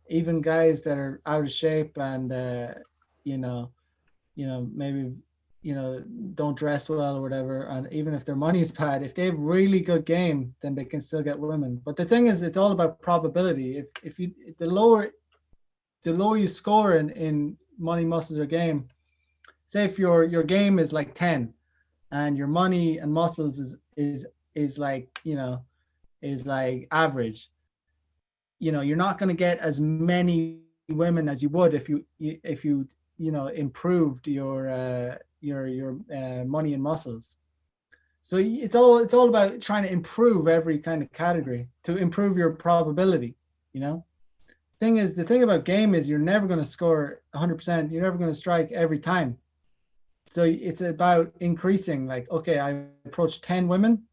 Speaker 2: even guys that are out of shape and you know maybe, you know, don't dress well or whatever, and even if their money's bad, if they have really good game, then they can still get women. But the thing is, it's all about probability. If the lower you score in money, muscles, or game, say if your game is like 10 and your money and muscles is like, you know, is like average, you know, you're not going to get as many women as you would if you you know, improved your money and muscles. So it's all about trying to improve every kind of category to improve your probability. You know, the thing about game is you're never going to score 100%. You're never going to strike every time. So it's about increasing. Like, okay, I approach 10 women.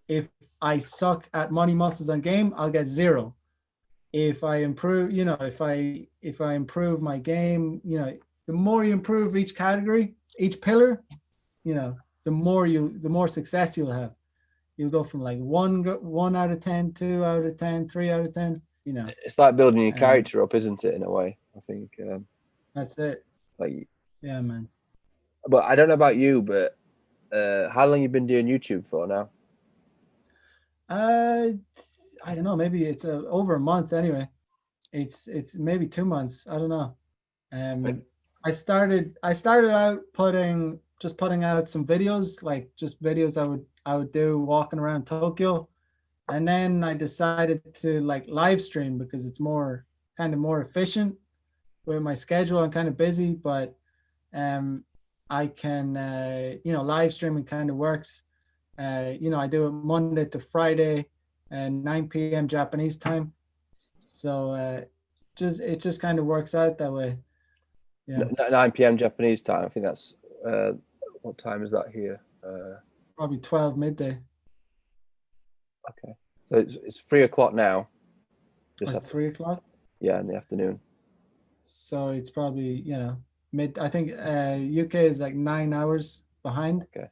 Speaker 2: If I suck at money, muscles, and game, I'll get 0. If I improve, you know, if I improve my game, you know, the more you improve each category, each pillar, you know, the more success you'll have. you'll go from like 1 out of 10, 2 out of 10, 3 out of 10, you know.
Speaker 3: It's like building your
Speaker 2: Um,
Speaker 3: character up, isn't it? In a way, I think.
Speaker 2: that's it.
Speaker 3: Like,
Speaker 2: Yeah, man.
Speaker 3: but I don't know about you, but how long you been doing YouTube for now?
Speaker 2: Uh, I don't know. Maybe it's over a month anyway. It's maybe 2 months. I don't know.
Speaker 3: Right.
Speaker 2: I started out putting out some videos, like just videos I would do walking around Tokyo, and then I decided to like live stream because it's more efficient with my schedule. I'm kind of busy, but um, I can live streaming kind of works. I do it Monday to Friday, and 9 p.m. Japanese time. So it just kind of works out that way. Yeah,
Speaker 3: 9 p.m. Japanese time. I think that's what time is that here?
Speaker 2: probably 12 midday.
Speaker 3: Okay, so it's 3 o'clock now. Just
Speaker 2: It's
Speaker 3: after,
Speaker 2: 3 o'clock.
Speaker 3: yeah, in the afternoon.
Speaker 2: So it's probably, mid. I think UK is like 9 hours behind.
Speaker 3: Okay.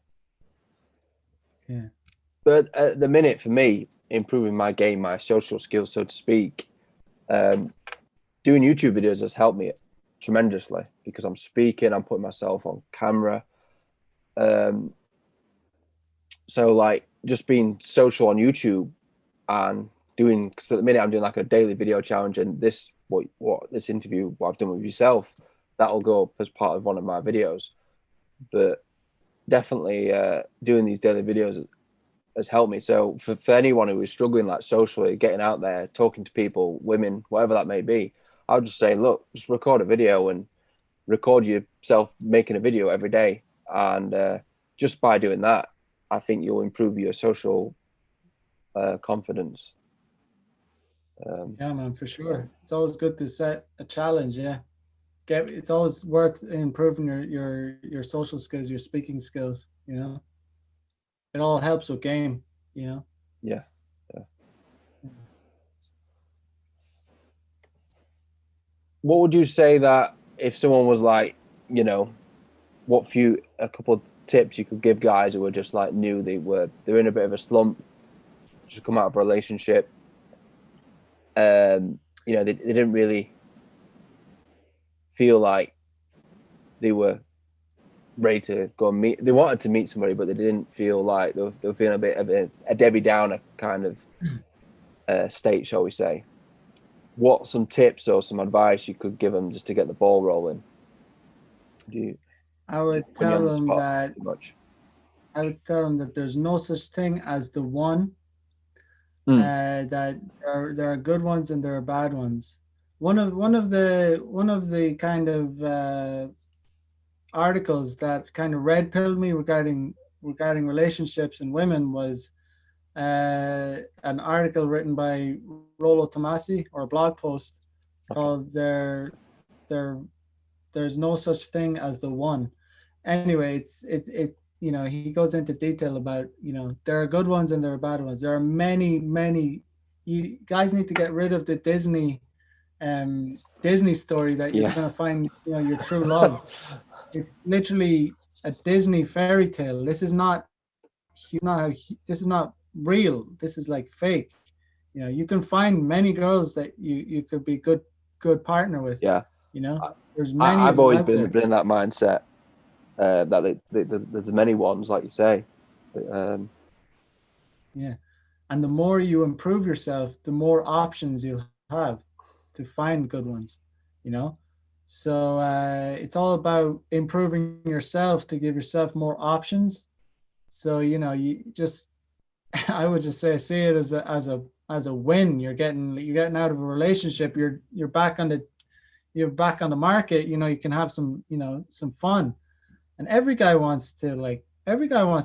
Speaker 2: Yeah.
Speaker 3: But at the minute, for me, improving my game, my social skills, so to speak, doing YouTube videos has helped me tremendously because I'm speaking, I'm putting myself on camera. So like just being social on YouTube and doing, because at the minute I'm doing like a daily video challenge, and this what this interview, what I've done with yourself, that'll go up as part of one of my videos. But definitely doing these daily videos has helped me. So for anyone who is struggling like socially, getting out there, talking to people, women, whatever that may be, I would just say, look, just record a video and record yourself making a video every day. And just by doing that, I think you'll improve your social confidence.
Speaker 2: Yeah, man, for sure. It's always good to set a challenge. Yeah. It's always worth improving your social skills, your speaking skills, It all helps with game.
Speaker 3: Yeah. Yeah. What would you say that if someone was like, a couple of tips you could give guys who were just like knew they're in a bit of a slump, just come out of a relationship, they didn't really feel like they were ready to go and meet. They wanted to meet somebody, but they didn't feel like they were feeling a bit of a Debbie Downer kind of state, shall we say. What some tips or some advice you could give them just to get the ball rolling?
Speaker 2: I would
Speaker 3: Put you on
Speaker 2: tell
Speaker 3: the
Speaker 2: them
Speaker 3: spot
Speaker 2: that
Speaker 3: too much.
Speaker 2: there's no such thing as the one. That there are good ones and there are bad ones. One of the kind of articles that kind of red pilled me regarding relationships and women was an article written by Rollo Tomasi, or a blog post called "There's no such thing as the one." Anyway, he goes into detail about, there are good ones and there are bad ones. There are many. You guys need to get rid of the Disney story that you're going to find, your true love. It's literally a Disney fairy tale. This is not real. This is like fake. You can find many girls that you could be good partner with.
Speaker 3: Yeah.
Speaker 2: There's many.
Speaker 3: I've always
Speaker 2: out
Speaker 3: been
Speaker 2: there.
Speaker 3: in that mindset that there's many ones, like you say.
Speaker 2: Yeah. And the more you improve yourself, the more options you have to find good ones. So it's all about improving yourself to give yourself more options. So you just I would just say see it as a win. You're getting out of a relationship. You're back on the market. You can have some fun. And every guy wants to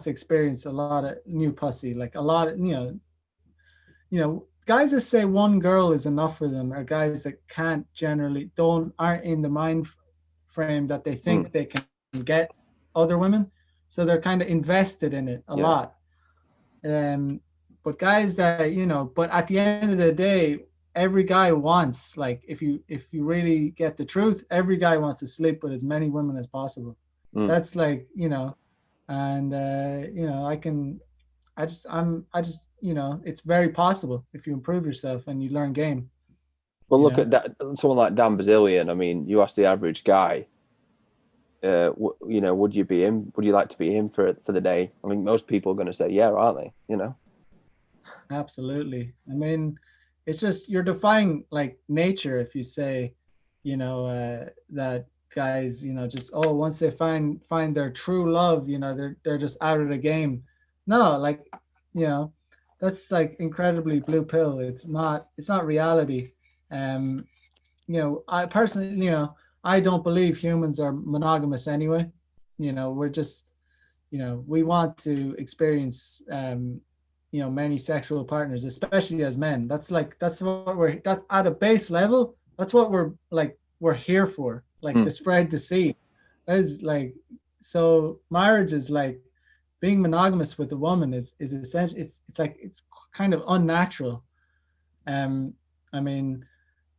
Speaker 2: experience a lot of new pussy, like a lot of guys that say one girl is enough for them are guys that aren't in the mind frame that they think they can get other women, so they're kind of invested in it a lot. But guys but at the end of the day, every guy wants, like, if you really get the truth, every guy wants to sleep with as many women as possible. That's like, and I just, you know, it's very possible if you improve yourself and you learn game.
Speaker 3: Well,
Speaker 2: You
Speaker 3: look
Speaker 2: know,
Speaker 3: at that. Someone like Dan Bazilian. I mean, you ask the average guy, you know, would you be him? Would you like to be him for the day? I mean, most people are going to say, yeah, aren't they? You know.
Speaker 2: absolutely. I mean, it's just you're defying like nature if you say, you know, that guys, you know, just oh, once they find their true love, you know, they're just out of the game. No, like, you know, that's like incredibly blue pill. It's not reality. Um, you know, I personally, you know, I don't believe humans are monogamous anyway. You know, we're just, you know, we want to experience, you know, many sexual partners, especially as men. That's what that's at a base level. That's what we're here for, like
Speaker 3: Hmm.
Speaker 2: to spread the seed. That is like, so marriage is like being monogamous with a woman is essential. It's like it's kind of unnatural. Um, I mean,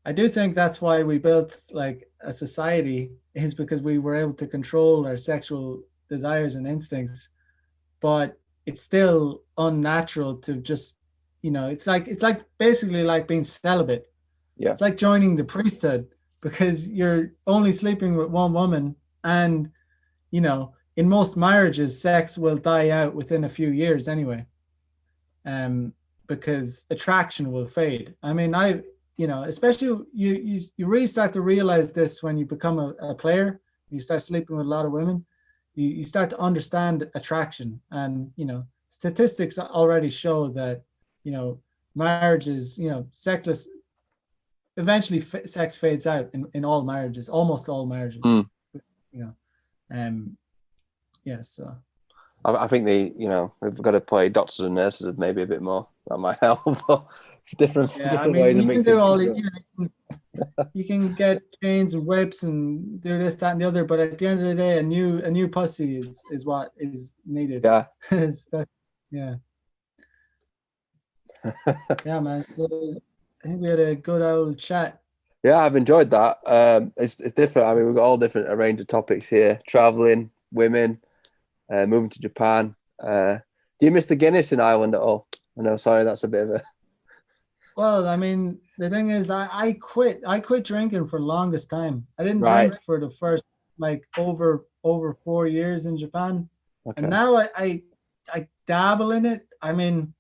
Speaker 2: I do think that's why we built like a society is because we were able to control our sexual desires and instincts, but it's still unnatural to just, you know, it's like basically like being celibate.
Speaker 3: Yeah.
Speaker 2: It's like joining the priesthood because you're only sleeping with one woman, and you know, in most marriages sex will die out within a few years anyway, um, because attraction will fade. I mean, you know, especially you really start to realize this when you become a player. You start sleeping with a lot of women. You start to understand attraction, and you know, statistics already show that, you know, marriages, you know, sexless eventually sex fades out in all marriages, almost all marriages.
Speaker 3: Hmm.
Speaker 2: You know, um, yeah. So
Speaker 3: I think you know, they've got to play doctors and nurses maybe a bit more. That might help. But
Speaker 2: yeah, I
Speaker 3: different
Speaker 2: mean,
Speaker 3: ways of
Speaker 2: you can
Speaker 3: mixing
Speaker 2: do all
Speaker 3: things
Speaker 2: the,
Speaker 3: up.
Speaker 2: you know, you can get chains and whips and do this, that, and the other, but at the end of the day, a new pussy is what is needed.
Speaker 3: Yeah.
Speaker 2: That, yeah, yeah, man. So I think we had a good old chat.
Speaker 3: Yeah, I've enjoyed that. It's different. I mean, we've got all different a range of topics here: traveling, women, moving to Japan. Do you miss the Guinness in Ireland at all? I know, sorry, that's a bit of a
Speaker 2: Well, I mean, the thing is, I quit drinking for the longest time. I didn't
Speaker 3: right.
Speaker 2: drink for the first like over 4 years in Japan, and
Speaker 3: Okay.
Speaker 2: now I dabble in it. I mean,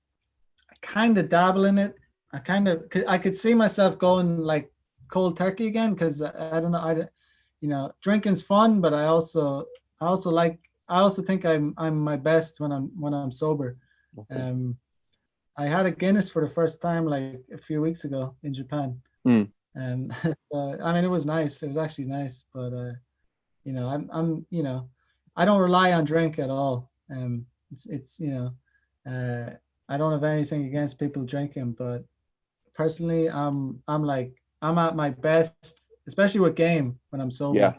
Speaker 2: I kind of dabble in it. I could see myself going like cold turkey again because I don't know, you know, drinking's fun, but I also like I also think I'm my best when I'm sober.
Speaker 3: Okay.
Speaker 2: Um, I had a Guinness for the first time like a few weeks ago in Japan.
Speaker 3: Hmm.
Speaker 2: I mean, it was nice. It was actually nice, but you know, you know, I don't rely on drink at all. It's you know, I don't have anything against people drinking, but personally, I'm like I'm at my best, especially with game when I'm
Speaker 3: Yeah.
Speaker 2: sober.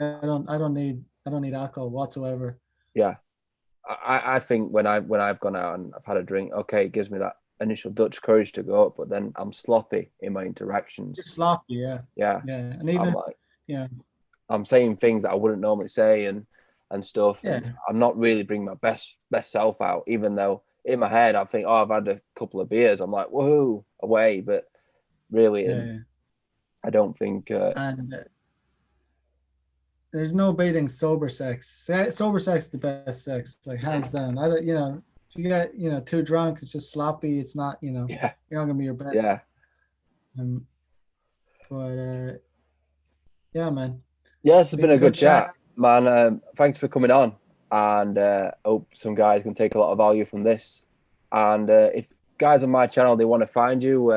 Speaker 2: I don't need alcohol whatsoever.
Speaker 3: Yeah. I think when I've gone out and I've had a drink, okay, it gives me that initial Dutch courage to go up, but then I'm sloppy in my
Speaker 2: You're
Speaker 3: interactions.
Speaker 2: sloppy, yeah,
Speaker 3: Yeah.
Speaker 2: yeah, and
Speaker 3: I'm
Speaker 2: even
Speaker 3: like
Speaker 2: yeah,
Speaker 3: I'm saying things that I wouldn't normally say and stuff, and
Speaker 2: yeah,
Speaker 3: I'm not really bringing my best self out, even though in my head I think, oh, I've had a couple of beers, I'm like, woohoo, away, but really,
Speaker 2: yeah,
Speaker 3: and
Speaker 2: yeah.
Speaker 3: I don't think,
Speaker 2: And there's no beating sober sex. Sober sex is the best sex, like hands down. I don't, you know, if you get, you know, too drunk, it's just sloppy. It's not, you know,
Speaker 3: yeah,
Speaker 2: you're not gonna be your best.
Speaker 3: yeah,
Speaker 2: Um, but yeah, man,
Speaker 3: yeah. This
Speaker 2: it's
Speaker 3: has been
Speaker 2: been
Speaker 3: a good
Speaker 2: good chat.
Speaker 3: chat, man. Thanks for coming on, and hope some guys can take a lot of value from this. And if guys on my channel they want to find you,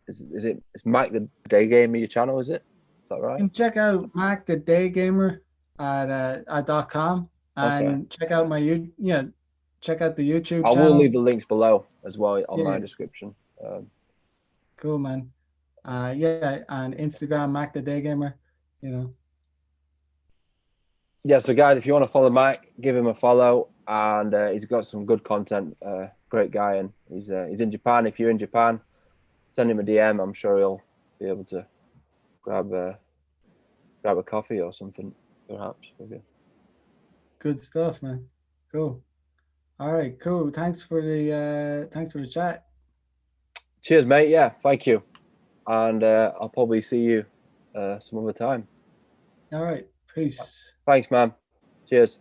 Speaker 3: it's Mike the Day Gamer your channel, is it? Is that right?
Speaker 2: You can check out Mac the Day Gamer at .com
Speaker 3: Okay.
Speaker 2: and check out yeah, check out the YouTube
Speaker 3: I will
Speaker 2: channel.
Speaker 3: leave the links below as well on my
Speaker 2: Yeah,
Speaker 3: description.
Speaker 2: cool, man. Yeah, and Instagram Mac the Day Gamer. You know,
Speaker 3: Yeah, so guys, if you want to follow Mike, give him a follow, and he's got some good content. Great guy, and he's in Japan. If you're in Japan, send him a DM. I'm sure he'll be able to grab grab a coffee or something, perhaps. Maybe.
Speaker 2: good stuff, man. Cool. All right, cool. Thanks for the chat.
Speaker 3: Cheers, mate. Yeah, thank you. And I'll probably see you some other time.
Speaker 2: All right, peace.
Speaker 3: Thanks, man. Cheers.